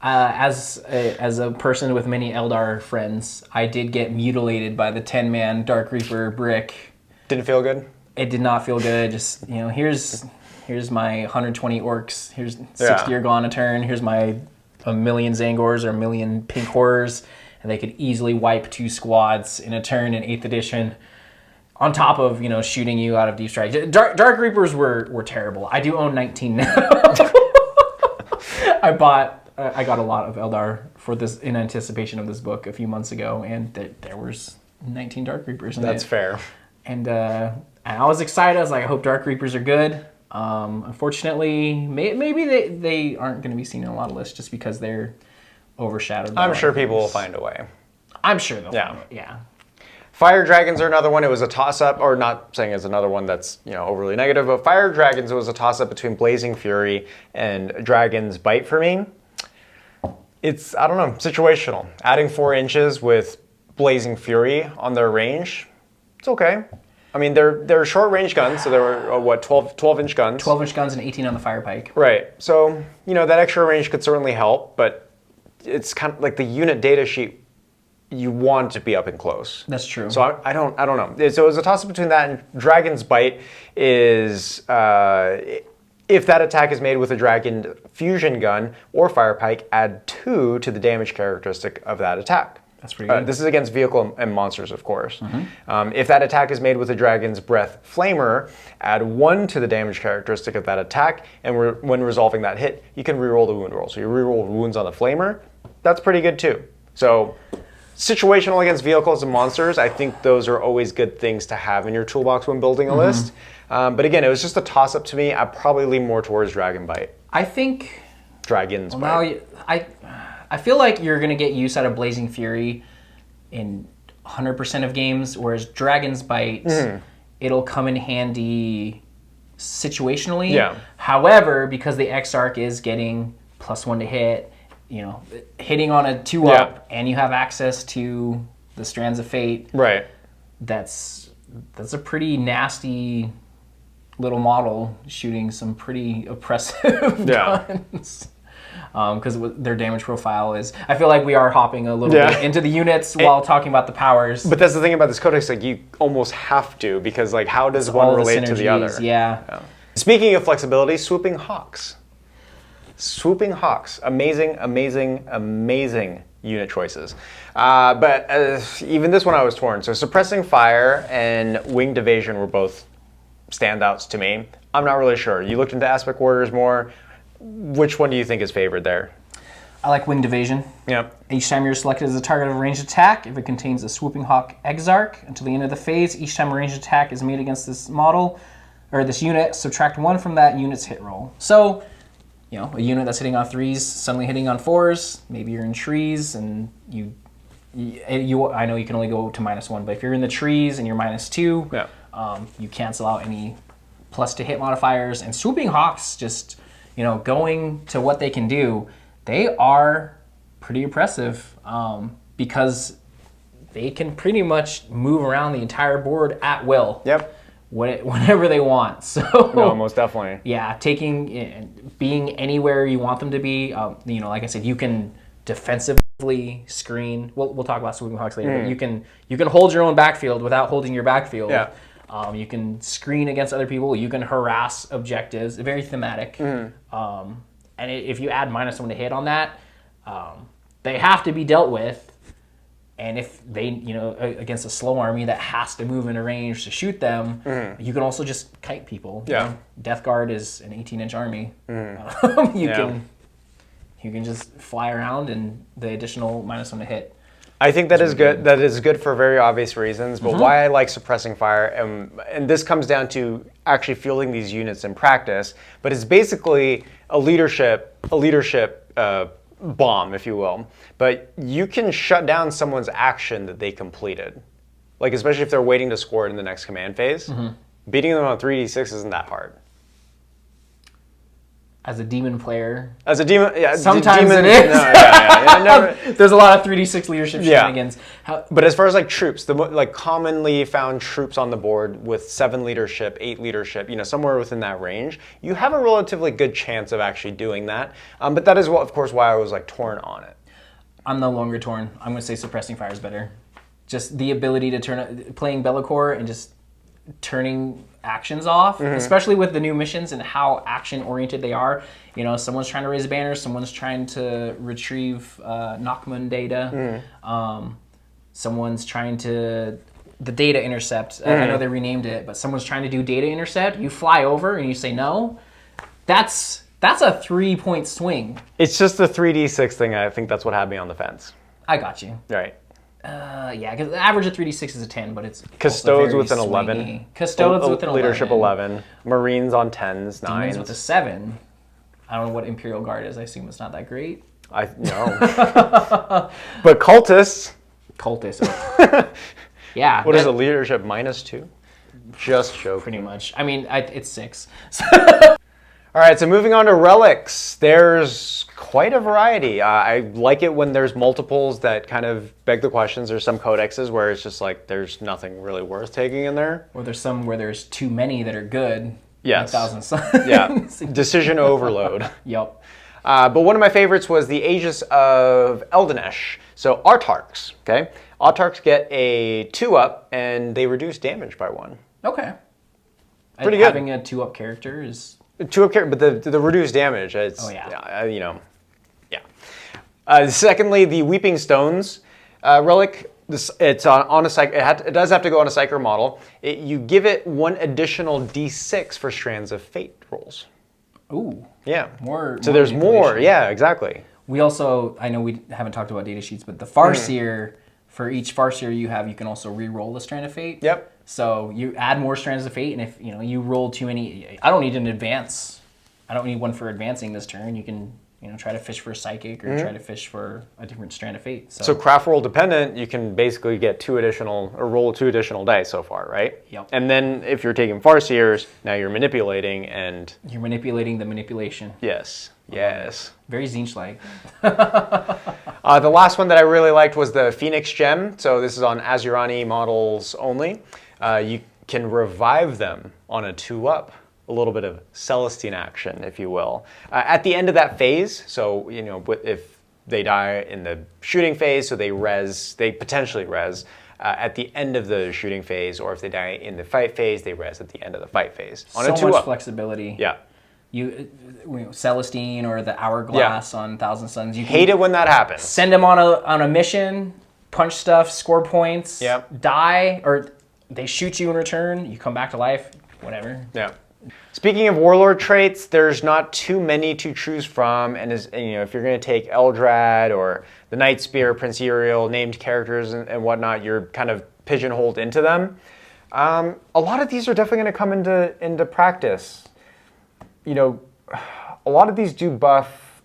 As a person with many Eldar friends, I did get mutilated by the 10-man Dark Reaper brick. Didn't feel good? It did not feel good. Just, here's my 120 orcs. Here's 60 Yeah. Urgon a turn. Here's my a million Zangors or a million Pink Horrors. And they could easily wipe 2 squads in a turn in 8th edition. On top of, shooting you out of Deep Strike. Dark Reapers were terrible. I do own 19 now. I got a lot of Eldar for this in anticipation of this book a few months ago, and there was 19 Dark Reapers in it. That's fair. And I was excited. I was like, I hope Dark Reapers are good. Unfortunately, maybe they aren't going to be seen in a lot of lists just because they're overshadowed by I'm sure people will others. find a way. I'm sure they'll Yeah. find it. Yeah. Fire Dragons are another one. It was a toss-up, or not saying it's another one that's overly negative, but Fire Dragons, it was a toss-up between Blazing Fury and Dragon's Bite for me. It's, I don't know, situational. Adding 4 inches with Blazing Fury on their range, it's okay. I mean, they're short-range guns, so they were, 12-inch guns? 12-inch guns and 18 on the fire pike. Right. So, that extra range could certainly help, but it's kind of like the unit data sheet, you want to be up and close. That's true. So I don't know. So it was a toss-up between that and Dragon's Bite is, if that attack is made with a Dragon fusion gun or fire pike, add 2 to the damage characteristic of that attack. That's pretty good. This is against vehicle and monsters, of course. If that attack is made with a Dragon's Breath Flamer, add 1 to the damage characteristic of that attack, and when resolving that hit, you can reroll the wound roll. So you reroll wounds on the Flamer, that's pretty good too. So situational against vehicles and monsters, I think those are always good things to have in your toolbox when building a list. But again, it was just a toss-up to me. I probably lean more towards Dragon Bite. I think... Dragon's Bite. I feel like you're going to get use out of Blazing Fury in 100% of games, whereas Dragon's Bite, it'll come in handy situationally. Yeah. However, because the Exarch is getting +1 to hit, hitting on a 2-up, and you have access to the Strands of Fate, Right. that's a pretty nasty little model shooting some pretty oppressive guns. Because their damage profile is... I feel like we are hopping a little bit into the units while talking about the powers. But that's the thing about this codex, like you almost have to, because like how does one relate to the other? Yeah. Speaking of flexibility, Swooping Hawks. Swooping Hawks, amazing unit choices. But even this one I was torn. So Suppressing Fire and Winged Evasion were both standouts to me. I'm not really sure. You looked into Aspect Warriors more. Which one do you think is favored there? I like Winged Evasion. Yep. Each time you're selected as a target of a ranged attack, if it contains a Swooping Hawk Exarch, until the end of the phase, each time a ranged attack is made against this model, or this unit, subtract 1 from that unit's hit roll. So, a unit that's hitting on 3s, suddenly hitting on 4s, maybe you're in trees, and you I know you can only go to -1, but if you're in the trees and you're -2, you cancel out any plus to hit modifiers, and Swooping Hawks just... going to what they can do, they are pretty oppressive because they can pretty much move around the entire board at will. Yep. Whenever they want. So No, most definitely. Yeah, being anywhere you want them to be. Like I said, you can defensively screen. We'll talk about Swooping Hawks later. But you can hold your own backfield without holding your backfield. Yeah. You can screen against other people. You can harass objectives. Very thematic. And if you add -1 to hit on that, they have to be dealt with. And if they, against a slow army that has to move in a range to shoot them, you can also just kite people. Yeah. Death Guard is an 18-inch army. You can just fly around and the additional -1 to hit. I think that is good. That is good for very obvious reasons. But why I like suppressing fire, and this comes down to actually fielding these units in practice. But it's basically a leadership bomb, if you will. But you can shut down someone's action that they completed, like especially if they're waiting to score it in the next command phase. Beating them on 3d6 isn't that hard. As a demon player, yeah, sometimes it is. There's a lot of 3d6 leadership shenanigans. But as far as like troops, the like commonly found troops on the board with 7 leadership, 8 leadership, somewhere within that range, you have a relatively good chance of actually doing that. But that is of course, why I was like torn on it. I'm no longer torn. I'm going to say suppressing fire is better. Just the ability to playing Bellicor and just turning actions off, especially with the new missions and how action-oriented they are. Someone's trying to raise banners, someone's trying to retrieve Nachmund data, someone's trying to... The data intercept, I know they renamed it, but someone's trying to do data intercept. You fly over and you say no. That's a 3-point swing. It's just the 3d6 thing. I think that's what had me on the fence. I got you. Right. Yeah, because the average of 3d6 is a 10, but it's Custodes with an 11. Custodes with an 11. Leadership 11. Marines on 10s, 9s. Demons with a 7. I don't know what Imperial Guard is. I assume it's not that great. I know. But cultists. Cultists. Yeah. What is a leadership -2? Just joking. Pretty much. I mean, it's 6. All right, so moving on to relics. There's quite a variety. I like it when there's multiples that kind of beg the questions. There's some codexes where it's just like there's nothing really worth taking in there. Or there's some where there's too many that are good. Yes. Like 1,000 Suns. Yeah. Decision overload. Yep. But one of my favorites was the Aegis of Eldanesh. So Autarchs, okay? Autarchs get a 2-up and they reduce damage by 1. Okay. Pretty good. Having a 2-up character is... 2-up character, but the reduced damage, it's, yeah. Secondly, the Weeping Stones relic, it's on a it does have to go on a Psyker model. You give it 1 additional d6 for Strands of Fate rolls. Ooh. Yeah. More. So there's more. Yeah, exactly. We also, I know we haven't talked about data sheets, but the Farseer, for each Farseer you have, you can also re-roll the Strand of Fate. Yep. So you add more Strands of Fate, and if you roll too many, I don't need an advance. I don't need one for advancing this turn. You can try to fish for a Psychic or try to fish for a different Strand of Fate. So Craftworld dependent, you can basically get roll 2 additional dice so far, right? Yep. And then if you're taking Farseers, now you're manipulating and... You're manipulating the manipulation. Yes. Yes. Very Zinch-like. The last one that I really liked was the Phoenix Gem. So this is on Azurani models only. You can revive them on a 2-up. A little bit of Celestine action, if you will. At the end of that phase, so if they die in the shooting phase, so they potentially res at the end of the shooting phase, or if they die in the fight phase, they res at the end of the fight phase. On a 2-up. So much flexibility. Yeah. Celestine or the Hourglass on 1,000 Suns. You hate it when that happens. Send them on a mission, punch stuff, score points, die, or they shoot you in return. You come back to life, whatever. Yeah. Speaking of Warlord traits, there's not too many to choose from, and if you're going to take Eldrad or the Night Spear, Prince Uriel, named characters and whatnot, you're kind of pigeonholed into them. A lot of these are definitely going to come into practice. A lot of these do buff,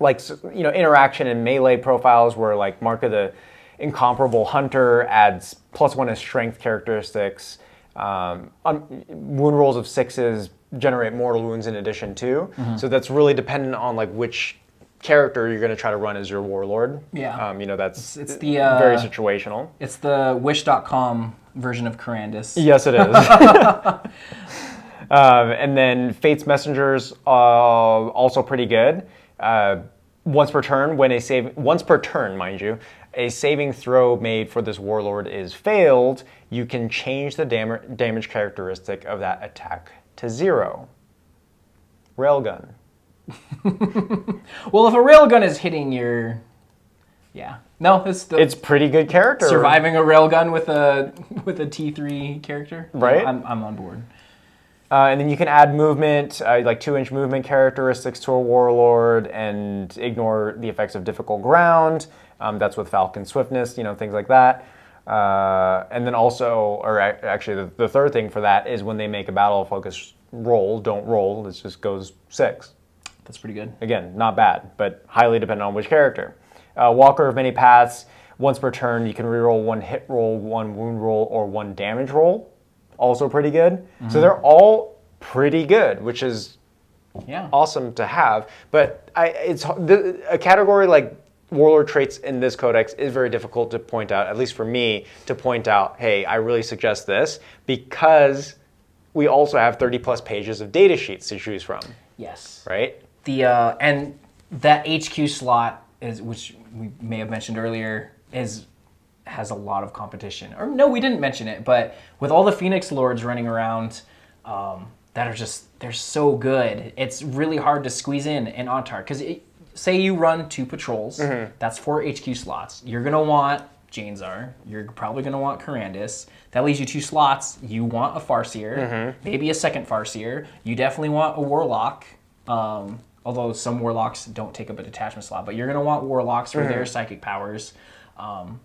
interaction and melee profiles where Mark of the Incomparable Hunter adds +1 as strength characteristics. Wound rolls of 6s generate mortal wounds in addition too. So that's really dependent on which character you're going to try to run as your warlord. Yeah. That's it's the very situational. It's the Wish.com version of Corandus. Yes, it is. And then Fate's Messengers also pretty good. Once per turn, mind you, a saving throw made for this warlord is failed, you can change the damage characteristic of that attack to 0. Railgun. Well, if a railgun is hitting your Yeah. No, It's pretty good character. surviving a railgun with a T3 character. Right. Yeah, I'm on board. And then you can add movement, like 2-inch movement characteristics to a warlord, and ignore the effects of difficult ground. That's with Falcon Swiftness, things like that. And then also, or actually, the third thing for that is when they make a battle focus roll, don't roll. It just goes 6. That's pretty good. Again, not bad, but highly dependent on which character. Walker of Many Paths. Once per turn, you can reroll 1 hit roll, 1 wound roll, or 1 damage roll. Also pretty good. Mm-hmm. So they're all pretty good, which is awesome to have. But a category like Warlord Traits in this codex is very difficult to point out, at least for me, to point out, hey, I really suggest this, because we also have 30 plus pages of data sheets to choose from. Yes. Right? And that HQ slot is, which we may have mentioned earlier, has a lot of competition. Or no, we didn't mention it, but with all the Phoenix Lords running around that are they're so good, it's really hard to squeeze in an Autarch. Because say you run 2 patrols, that's 4 HQ slots. You're going to want Janezar. You're probably going to want Corandus. That leaves you 2 slots. You want a Farseer, maybe a second Farseer. You definitely want a Warlock, although some Warlocks don't take up a detachment slot. But you're going to want Warlocks for their psychic powers.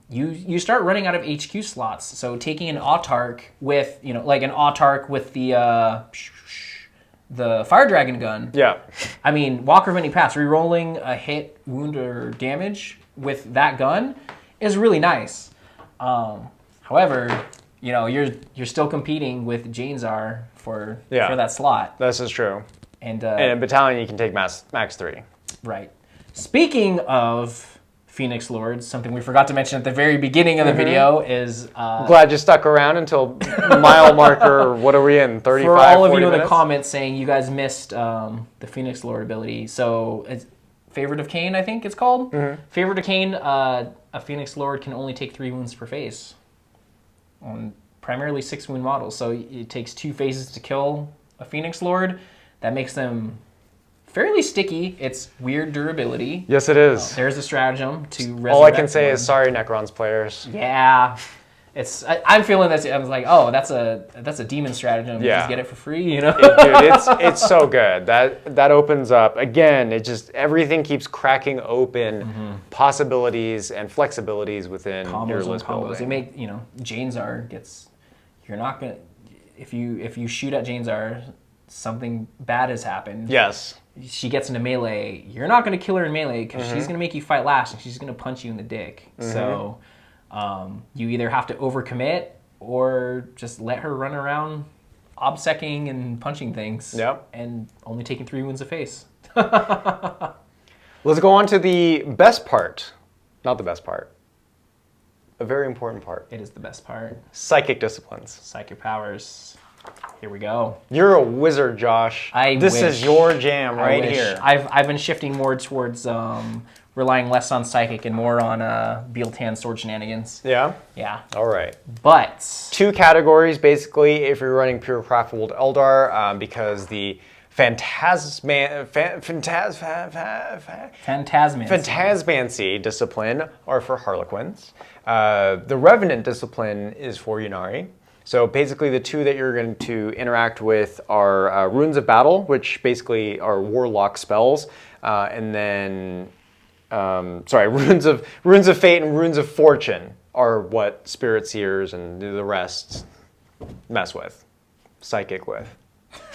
You start running out of HQ slots. So taking an Autarch with, like an Autarch with the Fire Dragon gun. Yeah. I mean, Walker of Many Paths, re-rolling a hit, wound, or damage with that gun is really nice. However, you're still competing with Janezar for that slot. This is true. And in Battalion, you can take max 3. Right. Speaking of Phoenix Lords, something we forgot to mention at the very beginning of the video is... Glad you stuck around until mile marker, what are we in, 35, For all of 40 you in the minutes? comments saying you guys missed the Phoenix Lord ability. So, it's Favorite of Cain, I think it's called. Favorite of Cain, a Phoenix Lord can only take 3 wounds per phase on primarily 6 wound models. So it takes 2 phases to kill a Phoenix Lord. That makes them fairly sticky. It's weird durability. Yes, it is. There's a stratagem to resurrect All I can say one. is sorry, Necrons players. Yeah. I'm feeling this. I was like, oh, that's a demon stratagem. Yeah. Just get it for free, Dude, it's so good. That opens up again. It just everything keeps cracking open possibilities and flexibilities within your list building. They make Janezar gets. You're not gonna if you shoot at Janezar, something bad has happened. Yes. She gets into melee. You're not gonna kill her in melee because she's gonna make you fight last and she's gonna punch you in the dick. So. You either have to overcommit or just let her run around obsecking and punching things. Yep. And only taking 3 wounds a face. Let's go on to the best part. Not the best part. A very important part. It is the best part. Psychic disciplines. Psychic powers. Here we go. You're a wizard, Josh. This is your jam right here. I've been shifting more towards relying less on psychic and more on Bealtan sword shenanigans. Yeah? Yeah. All right. But 2 categories, basically, if you're running pure Craftworld Eldar, because the Phantasmancy discipline are for Harlequins. The Revenant discipline is for Ynnari. So basically the 2 that you're going to interact with are Runes of Battle, which basically are Warlock spells, and then... Runes of Fate and Runes of Fortune are what Spirit Seers and the rest mess with, psychic with.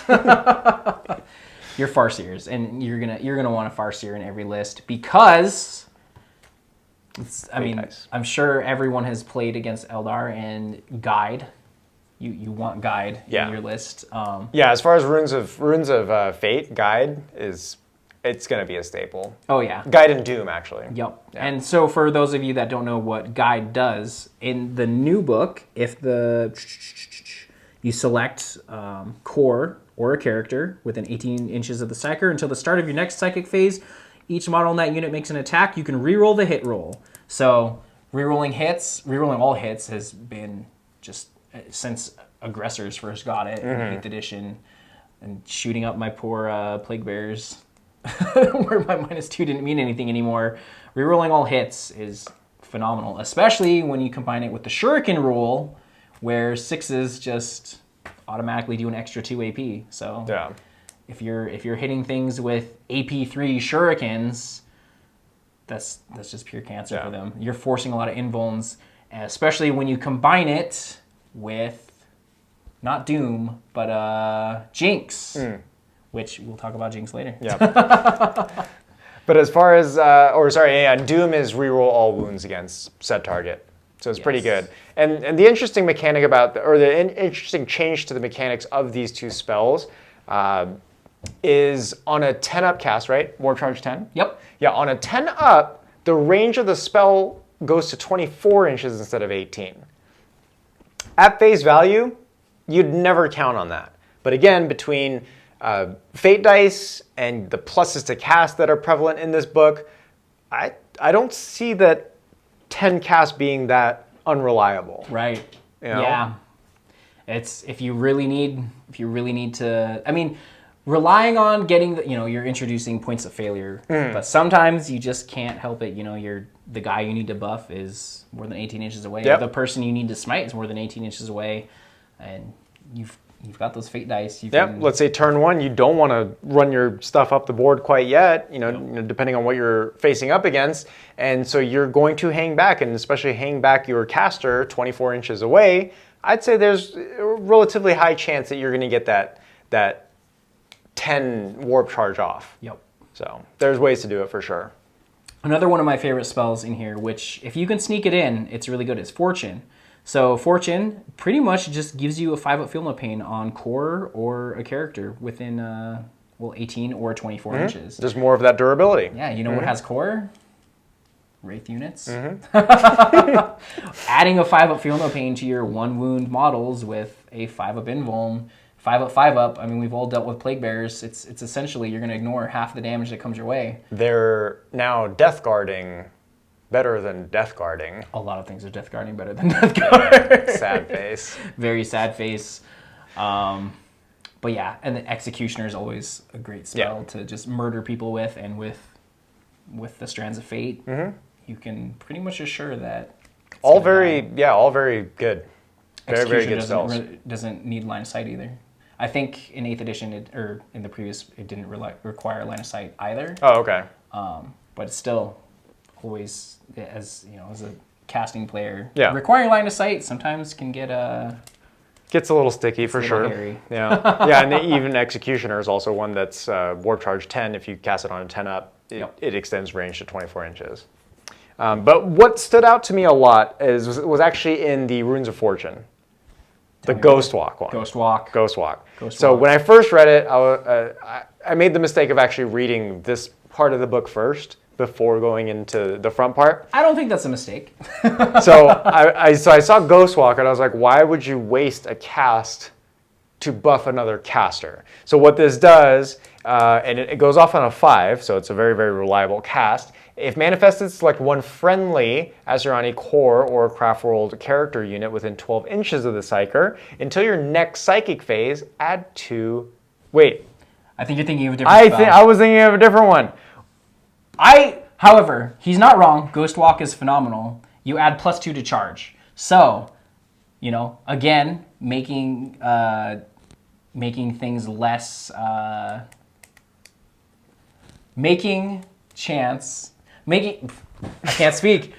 You're Farseers, and you're gonna want a Farseer in every list because Nice. I'm sure everyone has played against Eldar and Guide. You want Guide in your list. As far as Runes of Fate, Guide is. It's going to be a staple. Oh, yeah. Guide and Doom, actually. Yep. Yeah. And so for those of you that don't know what Guide does, in the new book, if you select core or a character within 18 inches of the psyker until the start of your next psychic phase, each model in that unit makes an attack, you can reroll the hit roll. So rerolling all hits has been just since Aggressors first got it in 8th edition, and shooting up my poor Plague Bears. where my -2 didn't mean anything anymore. Rerolling all hits is phenomenal, especially when you combine it with the Shuriken rule, where 6s just automatically do an extra 2 AP. So Yeah. if you're hitting things with AP3 Shurikens, that's just pure cancer for them. You're forcing a lot of invulns, especially when you combine it with not Doom, but Jinx, which we'll talk about Jinx later. Yeah. But as far as, Doom is reroll all wounds against said target. So it's pretty good. And the interesting mechanic about, interesting change to the mechanics of these two spells is on a 10-up cast, right? Warp Charge 10? Yep. Yeah, on a 10-up, the range of the spell goes to 24 inches instead of 18. At face value, you'd never count on that. But again, between fate dice and the pluses to cast that are prevalent in this book, I don't see that 10 cast being that unreliable. Right. You know? Yeah. It's if you really need to. I mean, relying on getting you're introducing points of failure, but sometimes you just can't help it. The guy you need to buff is more than 18 inches away. Yep. The person you need to smite is more than 18 inches away, and you've got those fate dice. Let's say turn 1, you don't want to run your stuff up the board quite yet, depending on what you're facing up against. And so you're going to hang back, and especially hang back your caster 24 inches away. I'd say there's a relatively high chance that you're going to get that 10 warp charge off. Yep. So there's ways to do it for sure. Another one of my favorite spells in here, which if you can sneak it in, it's really good, is Fortune. So Fortune pretty much just gives you a 5-up Feel No Pain on core or a character within 18 or 24 inches. There's more of that durability. Yeah, you know what has core? Wraith units. Adding a 5-up Feel No Pain to your 1 wound models with a 5-up invuln, 5-up. I mean, we've all dealt with Plague Bearers. It's essentially you're going to ignore half the damage that comes your way. They're now death guarding better than death guarding. A lot of things are death guarding better than death guard. Sad face. Very sad face. But yeah, and the Executioner is always a great spell to just murder people with, and with the Strands of Fate, you can pretty much assure that all very good. Very, very good Executioner spells. Doesn't need line of sight either. I think in 8th edition, or in the previous, it didn't require line of sight either. Oh, okay. But it's still always, as a casting player, requiring line of sight sometimes can get gets a little sticky for sure. Hairy. Yeah, yeah, and even Executioner is also one that's Warp Charge 10. If you cast it on a 10-up, it extends range to 24 inches. But what stood out to me a lot was actually in the Runes of Fortune. The Ghost Walk one. Ghost Walk. So when I first read it, I made the mistake of actually reading this part of the book first before going into the front part. I don't think that's a mistake. So I saw Ghost Walk and I was like, why would you waste a cast to buff another caster? So what this does, and it goes off on a 5, so it's a very, very reliable cast. If manifested, select one friendly as you're on a core or Craftworld character unit within 12 inches of the Psyker. Until your next psychic phase, add 2. Wait. I think you're thinking of a different spell. I was thinking of a different one. However, he's not wrong. Ghost Walk is phenomenal. You add +2 to charge. So, again, making things less, I can't speak.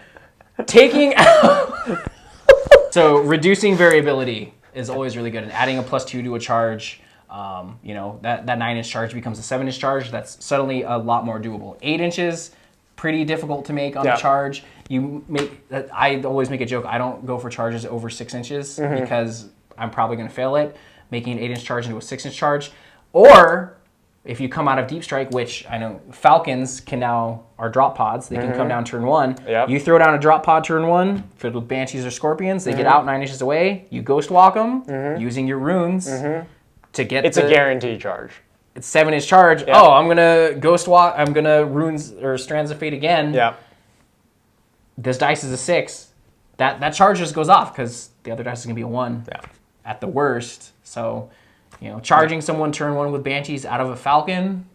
So reducing variability is always really good, and adding a +2 to a charge, that 9-inch charge becomes a 7-inch charge. That's suddenly a lot more doable. 8 inches, pretty difficult to make on a charge. I always make a joke. I don't go for charges over 6 inches because I'm probably going to fail it. Making an 8-inch charge into a 6-inch charge, or if you come out of Deep Strike, which I know Falcons are drop pods. They can come down turn 1. Yep. You throw down a drop pod turn 1, filled with Banshees or Scorpions. They get out 9 inches away. You Ghost Walk them using your runes to get. It's a guaranteed charge. It's 7-inch charge. Yep. Oh, I'm gonna Ghost Walk. I'm gonna runes or Strands of Fate again. Yeah. This dice is a 6. That charge just goes off because the other dice is gonna be a 1. Yeah. At the worst. So. Charging someone turn 1 with Banshees out of a Falcon,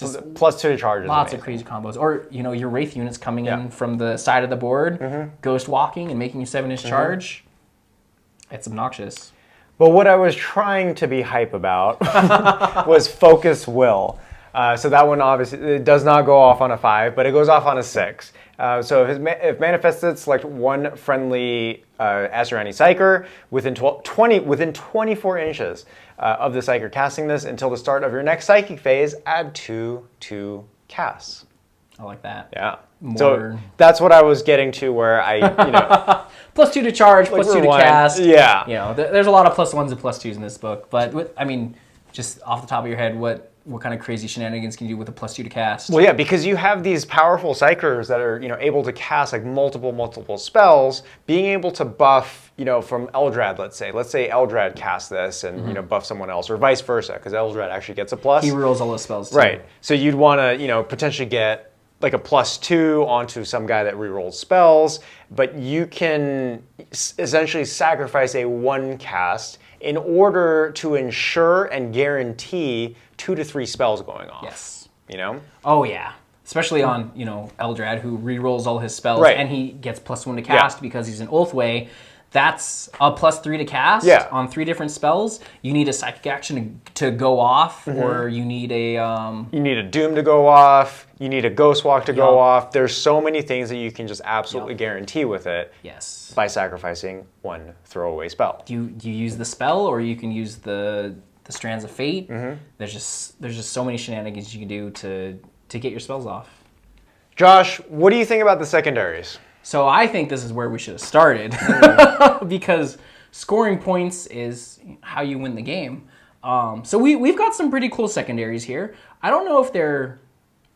It's just Plus 2 to charge is lots amazing. of crazy combos. Or, you know, your Wraith units coming in from the side of the board, ghost walking and making you 7-inch charge. It's obnoxious. But what I was trying to be hype about was Focus Will. So that one obviously it does not go off on a 5, but it goes off on a 6. So if manifested, select one friendly Asuryani Psyker within 24 inches of the Psyker casting this until the start of your next Psychic phase. Add 2 to casts. I like that. Yeah. More... So that's what I was getting to, where I plus 2 to charge, plus 2 to cast. Yeah. You know, there's a lot of +1s and +2s in this book, but I mean, just off the top of your head, what kind of crazy shenanigans can you do with a +2 to cast? Well, yeah, because you have these powerful Psychers that are, able to cast like multiple spells. Being able to buff, from Eldrad, let's say Eldrad casts this and buff someone else, or vice versa, because Eldrad actually gets a plus. He rolls all his spells too. Right. So you'd want to, potentially get like a +2 onto some guy that rerolls spells, but you can essentially sacrifice a 1 cast in order to ensure and guarantee 2 to 3 spells going off. Yes. Oh yeah. Especially on, Eldrad, who rerolls all his spells, right. and he gets +1 to cast because he's an Oathway. That's a +3 to cast on 3 different spells. You need a psychic action to go off, or you need a... You need a Doom to go off. You need a Ghost Walk to go off. There's so many things that you can just absolutely guarantee with it. Yes. By sacrificing 1 throwaway spell. Do you use the spell, or you can use the Strands of Fate? There's just so many shenanigans you can do to get your spells off. Josh, what do you think about the secondaries? So I think this is where we should have started, because scoring points is how you win the game. So we've got some pretty cool secondaries here. I don't know if they're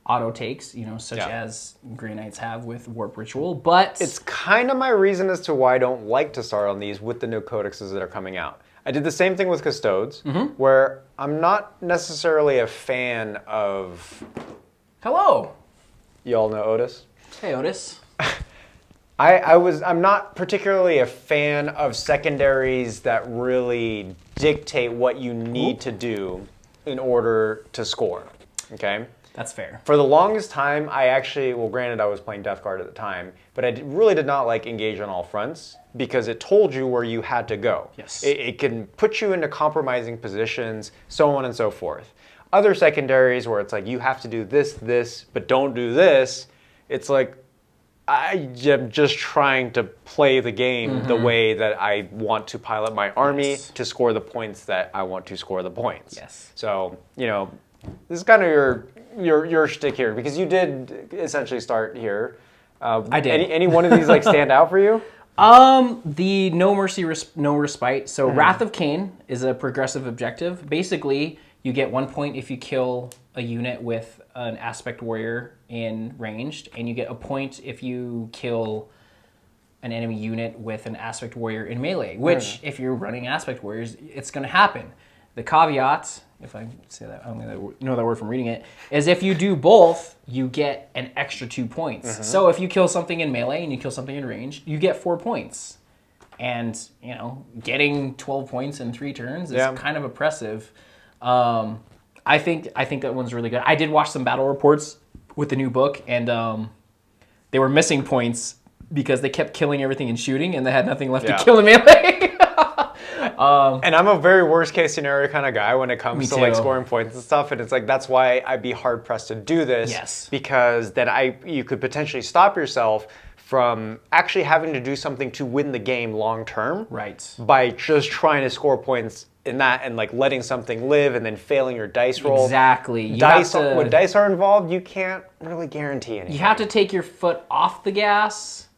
auto takes, such as Grey Knights have with Warp Ritual, but... It's kind of my reason as to why I don't like to start on these with the new codexes that are coming out. I did the same thing with Custodes, where I'm not necessarily a fan of... Hello! You all know Otis? Hey, Otis. I'm not particularly a fan of secondaries that really dictate what you need to do in order to score, okay? That's fair. For the longest time, granted I was playing Death Guard at the time, but I really did not like Engage on All Fronts because it told you where you had to go. Yes. It can put you into compromising positions, so on and so forth. Other secondaries where it's like, you have to do this, but don't do this, it's like, I am just trying to play the game the way that I want to pilot my army to score the points that I want to score the points. Yes. So, this is kind of your shtick here, because you did essentially start here. I did. Any one of these like stand out for you? The No Mercy, No Respite. So Wrath of Cain is a progressive objective. Basically, you get 1 point if you kill a unit with an Aspect Warrior in ranged, and you get a point if you kill an enemy unit with an Aspect Warrior in melee, which, if you're running Aspect Warriors, it's going to happen. The caveat, if I say that, I only know that word from reading it, is if you do both, you get an extra 2 points. So if you kill something in melee and you kill something in range, you get 4 points. And, getting 12 points in 3 turns is kind of oppressive. I think that one's really good. I did watch some battle reports with the new book, and they were missing points because they kept killing everything and shooting, and they had nothing left to kill in melee. And I'm a very worst case scenario kind of guy when it comes to like too. scoring points and stuff, and it's like that's why I'd be hard pressed to do this. Yes. Because then you could potentially stop yourself from actually having to do something to win the game long term. Right. By just trying to score points in that and like letting something live and then failing your dice roll. Exactly. When dice are involved, you can't really guarantee anything. You have to take your foot off the gas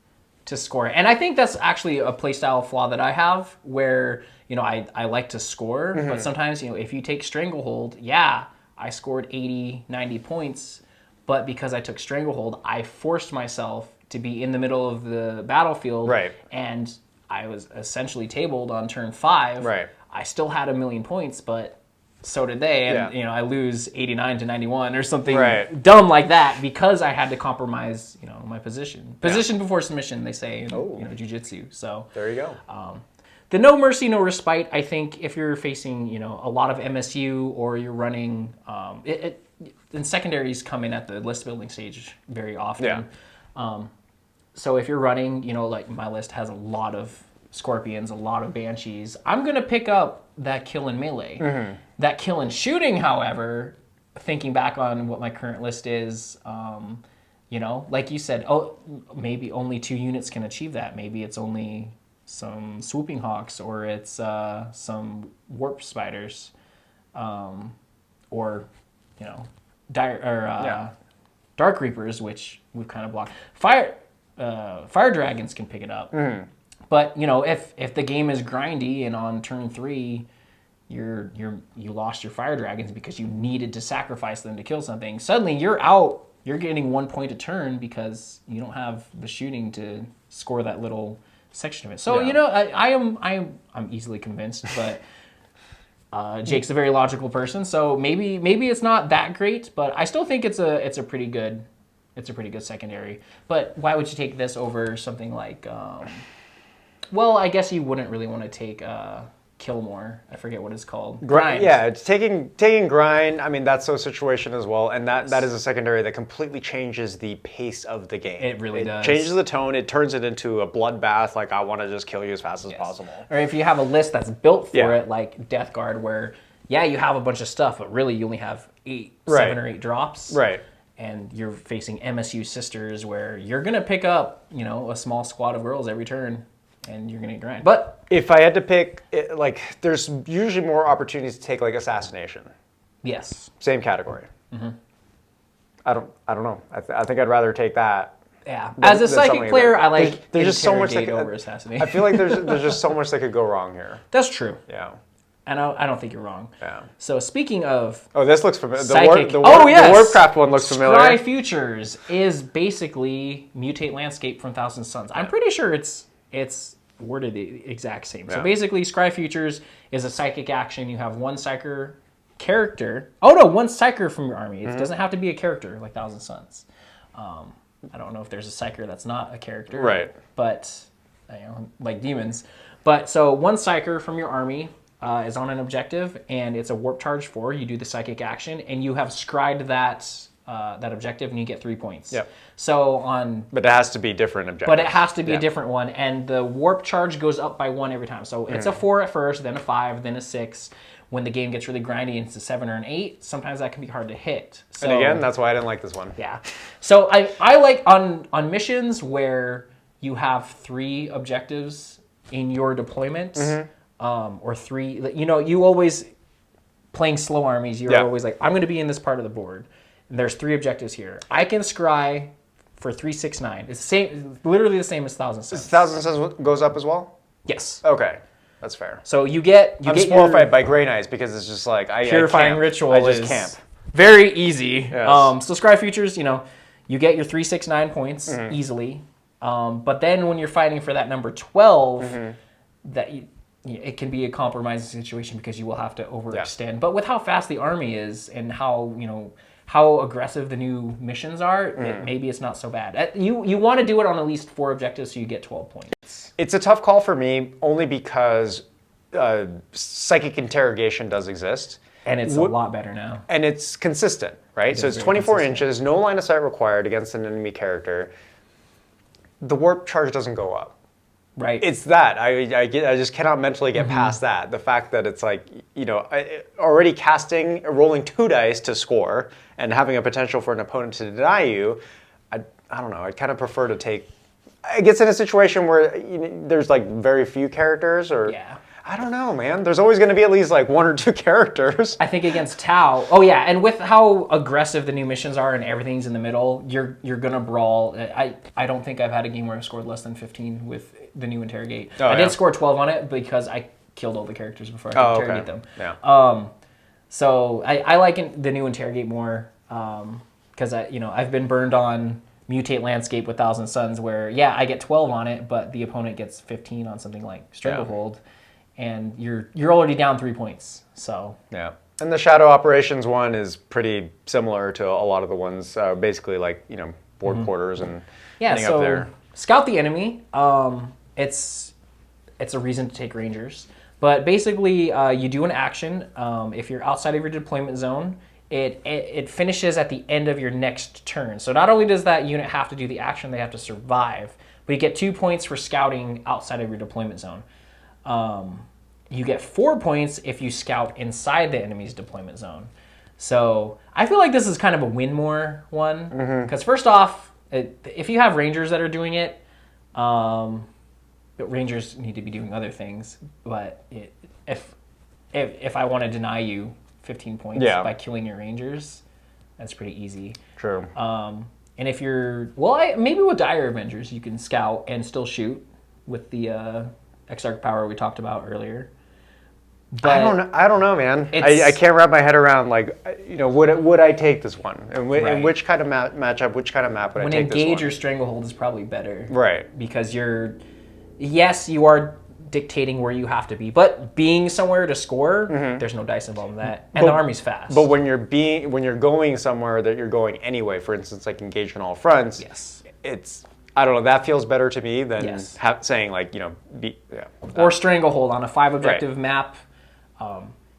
to score it. And I think that's actually a playstyle flaw that I have, where I like to score, but sometimes if you take Stranglehold, I scored 80, 90 points, but because I took Stranglehold, I forced myself to be in the middle of the battlefield, and I was essentially tabled on turn 5. I still had 1,000,000 points, but so did they, and I lose 89 to 91 or something dumb like that because I had to compromise, my position. Position before submission, they say in jiu-jitsu. So there you go. The No Mercy, No Respite, I think if you're facing, a lot of MSU or you're running, and secondaries come in at the list building stage very often. Yeah. So if you're running, like my list has a lot of scorpions, a lot of banshees, I'm going to pick up that kill in melee. That kill in shooting, however, thinking back on what my current list is, like you said, maybe only 2 units can achieve that. Maybe it's only some swooping hawks, or it's some warp spiders, or dark reapers, which we've kind of blocked. Fire dragons can pick it up. But if the game is grindy and on turn 3 you lost your fire dragons because you needed to sacrifice them to kill something, suddenly you're out. You're getting 1 point a turn because you don't have the shooting to score that little section of it. So I'm easily convinced, but Jake's a very logical person, so maybe it's not that great, but I still think it's a pretty good secondary. But why would you take this over something like? Well, I guess you wouldn't really want to take Killmore. I forget what it's called. Grind. Yeah, it's taking grind. I mean, that's a situation as well, and that is a secondary that completely changes the pace of the game. It really does. Changes the tone. It turns it into a bloodbath. Like, I want to just kill you as fast as possible. Or if you have a list that's built for it, like Death Guard, where you have a bunch of stuff, but really you only have 7 or 8 drops. Right. And you're facing MSU Sisters, where you're gonna pick up, a small squad of girls every turn, and you're gonna grind. But if I had to pick, there's usually more opportunities to take like assassination. Yes. Same category. I don't know. I think I'd rather take that. Yeah. As a psychic player, I like there's just so much over assassination. I feel like there's just so much that could go wrong here. That's true. Yeah. And I don't think you're wrong. Yeah. So speaking of... Oh, this looks familiar. The Warcraft one looks familiar. Scry Futures is basically Mutate Landscape from Thousand Suns. I'm pretty sure it's worded the exact same. So basically, Scry Futures is a psychic action. You have 1 psyker character. Oh no, 1 psyker from your army. It doesn't have to be a character like Thousand Suns. I don't know if there's a psyker that's not a character. Right. But, like demons. But so 1 psyker from your army is on an objective, and it's a warp charge 4. You do the psychic action, and you have scried that objective, and you get 3 points. Yep. So But it has to be different objectives. But it has to be a different one, and the warp charge goes up by 1 every time. So it's a 4 at first, then a 5, then a 6. When the game gets really grindy and it's a 7 or an 8, sometimes that can be hard to hit. So, and again, that's why I didn't like this one. Yeah. So I like on missions where you have 3 objectives in your deployment, or 3. You always playing slow armies. You're always like, I'm going to be in this part of the board. And there's 3 objectives here. I can scry for 369. It's the same, literally the same as Thousand Suns. Thousand Suns goes up as well? Yes. Okay, that's fair. So you get I'm disqualified by Grey Knights because it's just like Purifying Ritual. I just camp. Very easy. Yes. So Scry Futures, you get your 369 points easily. But then when you're fighting for that number 12, it can be a compromising situation because you will have to overextend. But with how fast the army is and how aggressive the new missions are, maybe it's not so bad. You want to do it on at least 4 objectives so you get 12 points. It's a tough call for me only because psychic interrogation does exist. And it's a lot better now. And it's consistent, right? So it's 24 inches, no line of sight required against an enemy character. The warp charge doesn't go up. Right. It's that. I just cannot mentally get past that. The fact that it's like, already rolling 2 dice to score and having a potential for an opponent to deny you, I don't know. I'd kind of prefer to take, I guess in a situation where there's like very few characters or... Yeah. I don't know, man. There's always going to be at least like 1 or 2 characters. I think against Tau. Oh yeah, and with how aggressive the new missions are and everything's in the middle, you're gonna brawl. I don't think I've had a game where I scored less than 15 with the new interrogate. I did score 12 on it because I killed all the characters before I could interrogate them. Yeah. So I like the new interrogate more because I've been burned on Mutate Landscape with Thousand Suns where I get 12 on it, but the opponent gets 15 on something like Stranglehold. And you're already down 3 points. So yeah, and the Shadow Operations one is pretty similar to a lot of the ones, basically like board quarters and heading up there. Scout the enemy. It's a reason to take Rangers, but basically you do an action. If you're outside of your deployment zone, it finishes at the end of your next turn. So not only does that unit have to do the action, they have to survive, but you get 2 points for scouting outside of your deployment zone. You get 4 points if you scout inside the enemy's deployment zone. So I feel like this is kind of a win more one, because first off, if you have rangers that are doing it, rangers need to be doing other things. But if I want to deny you 15 points by killing your rangers, that's pretty easy. True. And if you're maybe with Dire Avengers, you can scout and still shoot with the Exarch power we talked about earlier. But I don't know, man. I can't wrap my head around, like, would I take this one? And which kind of matchup, which kind of map would I take this one? When Engage or Stranglehold is probably better. Right. Because you are dictating where you have to be, but being somewhere to score, there's no dice involved in that. And the army's fast. But when you're going somewhere that you're going anyway, for instance, like Engage on all fronts, it's, I don't know, that feels better to me than saying, like, or Stranglehold on a 5 objective map.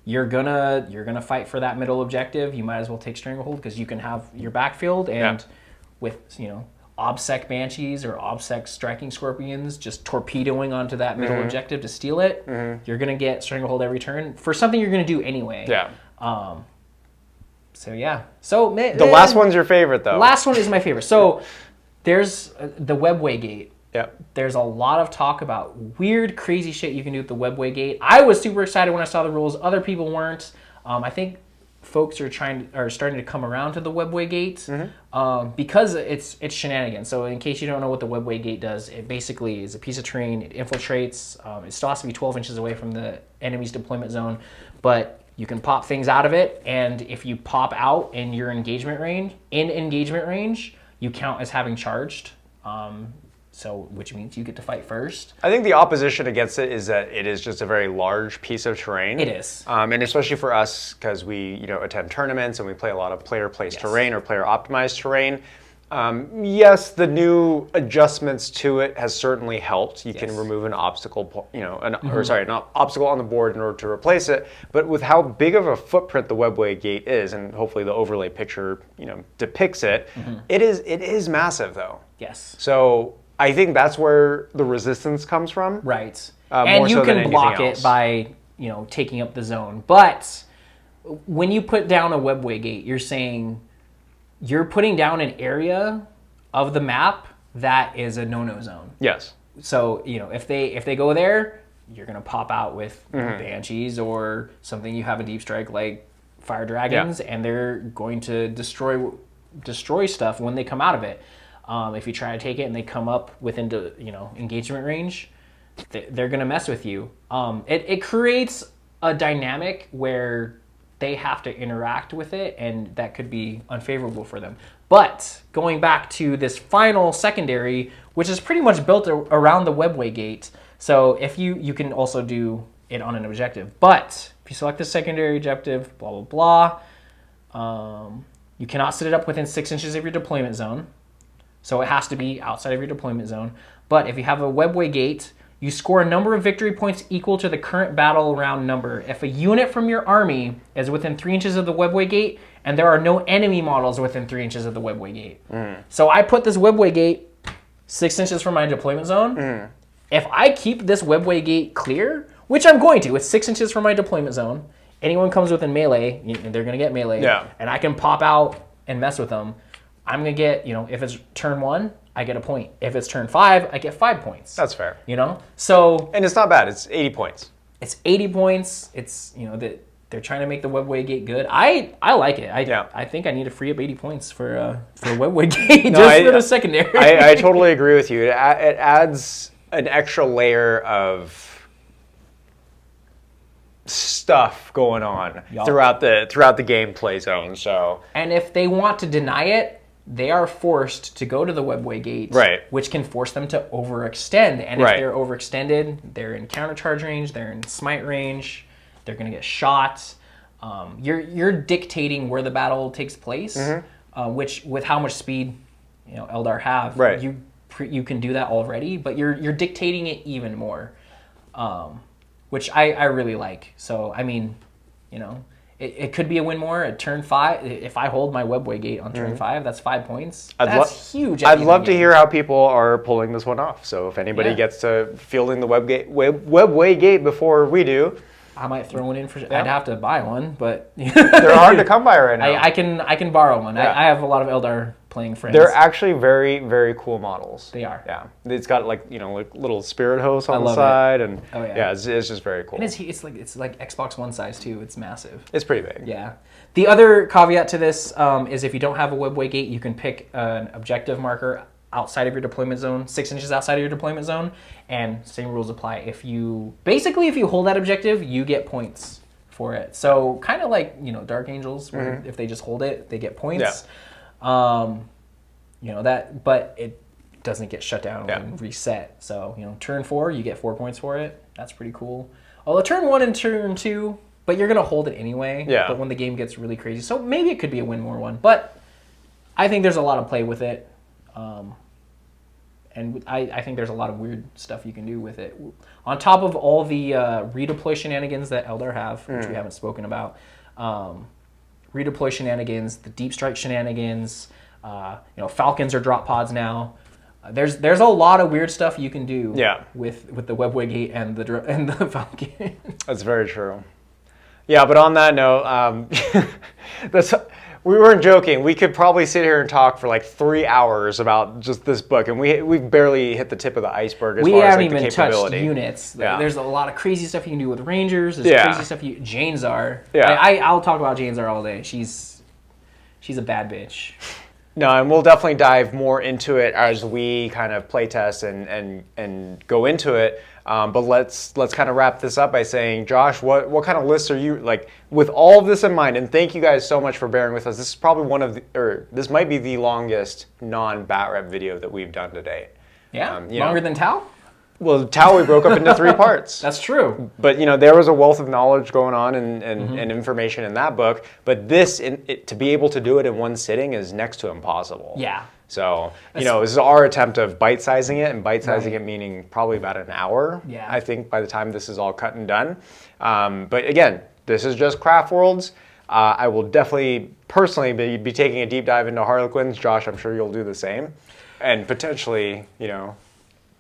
You're gonna fight for that middle objective. You might as well take Stranglehold because you can have your backfield, and with OBSEC Banshees or OBSEC Striking Scorpions just torpedoing onto that middle objective to steal it, you're gonna get Stranglehold every turn for something you're gonna do anyway. Yeah. So the last one's your favorite, though. Last one is my favorite. So there's the Webway Gate. Yep. There's a lot of talk about weird, crazy shit you can do with the Webway Gate. I was super excited when I saw the rules. Other people weren't. I think folks are starting to come around to the Webway Gate because it's shenanigans. So in case you don't know what the Webway Gate does, it basically is a piece of terrain. It infiltrates. It still has to be 12 inches away from the enemy's deployment zone, but you can pop things out of it. And if you pop out in your engagement range, you count as having charged. So, which means you get to fight first. I think the opposition against it is that it is just a very large piece of terrain. It is. And especially for us, because we attend tournaments and we play a lot of player-placed terrain or player-optimized terrain. Yes, the new adjustments to it has certainly helped. You can remove an obstacle, an obstacle on the board in order to replace it. But with how big of a footprint the Webway Gate is, and hopefully the overlay picture, depicts it, it is massive, though. Yes. So I think that's where the resistance comes from. Right. And you can block it by, taking up the zone. But when you put down a Webway Gate, you're saying you're putting down an area of the map that is a no-no zone. Yes. So, if they go there, you're going to pop out with Banshees or something you have a deep strike like Fire Dragons, and they're going to destroy stuff when they come out of it. If you try to take it and they come up within engagement range, they're going to mess with you. It creates a dynamic where they have to interact with it, and that could be unfavorable for them. But going back to this final secondary, which is pretty much built around the Webway Gate, so if you can also do it on an objective. But if you select the secondary objective, blah, blah, blah, you cannot set it up within 6 inches of your deployment zone. So it has to be outside of your deployment zone. But if you have a Webway Gate, you score a number of victory points equal to the current battle round number. If a unit from your army is within 3 inches of the Webway Gate, and there are no enemy models within 3 inches of the Webway Gate. So I put this Webway Gate 6 inches from my deployment zone. If I keep this Webway Gate clear, which I'm going to, it's 6 inches from my deployment zone, anyone comes within melee, they're going to get melee, and I can pop out and mess with them. I'm going to get, if it's turn 1, I get a point. If it's turn 5, I get 5 points. That's fair. So... And it's not bad. It's 80 points. It's 80 points. It's, they're trying to make the Webway Gate good. I like it. I think I need to free up 80 points for Webway Gate for the secondary. I totally agree with you. It adds an extra layer of stuff going on throughout the gameplay zone. So, and if they want to deny it, they are forced to go to the Webway Gate, which can force them to overextend. And if they're overextended, they're in countercharge range, they're in smite range, they're going to get shot. You're dictating where the battle takes place, which with how much speed Eldar have, you can do that already, but you're dictating it even more, which I really like. So I mean, It could be a win more at turn 5. If I hold my webway gate on turn 5, that's 5 points. That's huge. I'd love to hear how people are pulling this one off. So if anybody gets to fielding the webway gate before we do, I might throw one in for. I'd have to buy one, but they're hard to come by right now. I can borrow one. Yeah. I have a lot of Eldar playing friends. They're actually very, very cool models. They are. Yeah, it's got like like little spirit hose on the love side, and yeah. it's just very cool. And it's like Xbox One size too. It's massive. It's pretty big. Yeah. The other caveat to this is if you don't have a webway gate, you can pick an objective marker outside of your deployment zone, 6 inches outside of your deployment zone, and same rules apply. If you hold that objective, you get points for it. So kind of like Dark Angels, where if they just hold it, they get points. Yeah. But it doesn't get shut down and reset. So turn 4, you get 4 points for it. That's pretty cool. Although turn 1 and turn 2, but you're gonna hold it anyway. Yeah. But when the game gets really crazy, so maybe it could be a win more one. But I think there's a lot of play with it. And I think there's a lot of weird stuff you can do with it. On top of all the redeploy shenanigans that Eldar have, which we haven't spoken about, redeploy shenanigans, the deep strike shenanigans, Falcons are drop pods now. There's a lot of weird stuff you can do with the webway gate and the Falcon. That's very true. Yeah, but on that note, we weren't joking. We could probably sit here and talk for like 3 hours about just this book, and we've barely hit the tip of the iceberg as far as we haven't the even capability. touched units. Yeah. There's a lot of crazy stuff you can do with Rangers. There's crazy stuff Jane's are. Yeah. I'll talk about Jane's are all day. She's a bad bitch. No, and we'll definitely dive more into it as we kind of playtest and go into it. But let's kind of wrap this up by saying, Josh, what kind of lists are you like with all of this in mind? And thank you guys so much for bearing with us. This is probably this might be the longest non-bat rep video that we've done today. Yeah, longer than Tau? Well, Tau we broke up into 3 parts. That's true. But there was a wealth of knowledge going on and information in that book. But to be able to do it in one sitting is next to impossible. Yeah. So, this is our attempt of bite-sizing it, and bite-sizing it meaning probably about an hour, I think, by the time this is all cut and done. But again, this is just Craftworlds. I will definitely, personally, be taking a deep dive into Harlequins. Josh, I'm sure you'll do the same. And potentially,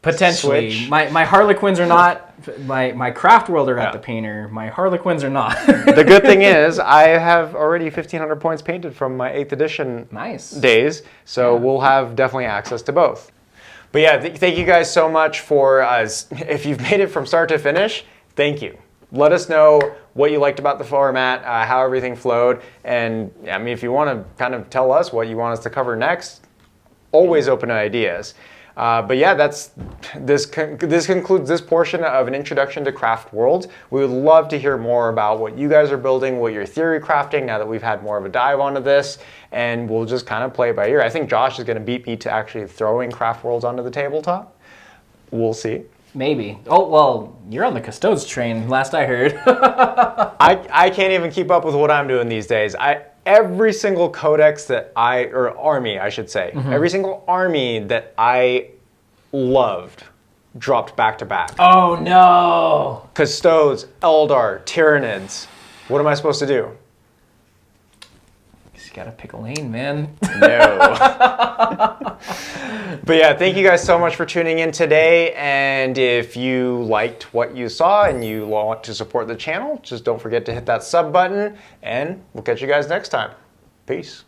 Potentially. Switch. My Harlequins are not. My Craftworld are at the painter. My Harlequins are not. The good thing is I have already 1,500 points painted from my 8th edition days, so we'll have definitely access to both. But yeah, thank you guys so much for if you've made it from start to finish, thank you. Let us know what you liked about the format, how everything flowed, and I mean, if you want to kind of tell us what you want us to cover next, always open to ideas. But yeah, this concludes this portion of an introduction to Craftworld. We would love to hear more about what you guys are building, what you're theory crafting now that we've had more of a dive onto this, and we'll just kind of play it by ear. I think Josh is going to beat me to actually throwing Craftworlds onto the tabletop. We'll see. Maybe. Oh, well, you're on the Custodes train, last I heard. I can't even keep up with what I'm doing these days. Every single codex or army, I should say, every single army that I loved dropped back to back. Oh, no. Custodes, Eldar, Tyranids. What am I supposed to do? You gotta pick a lane, man. No. But yeah, thank you guys so much for tuning in today. And if you liked what you saw and you want to support the channel, just don't forget to hit that sub button, and we'll catch you guys next time. Peace.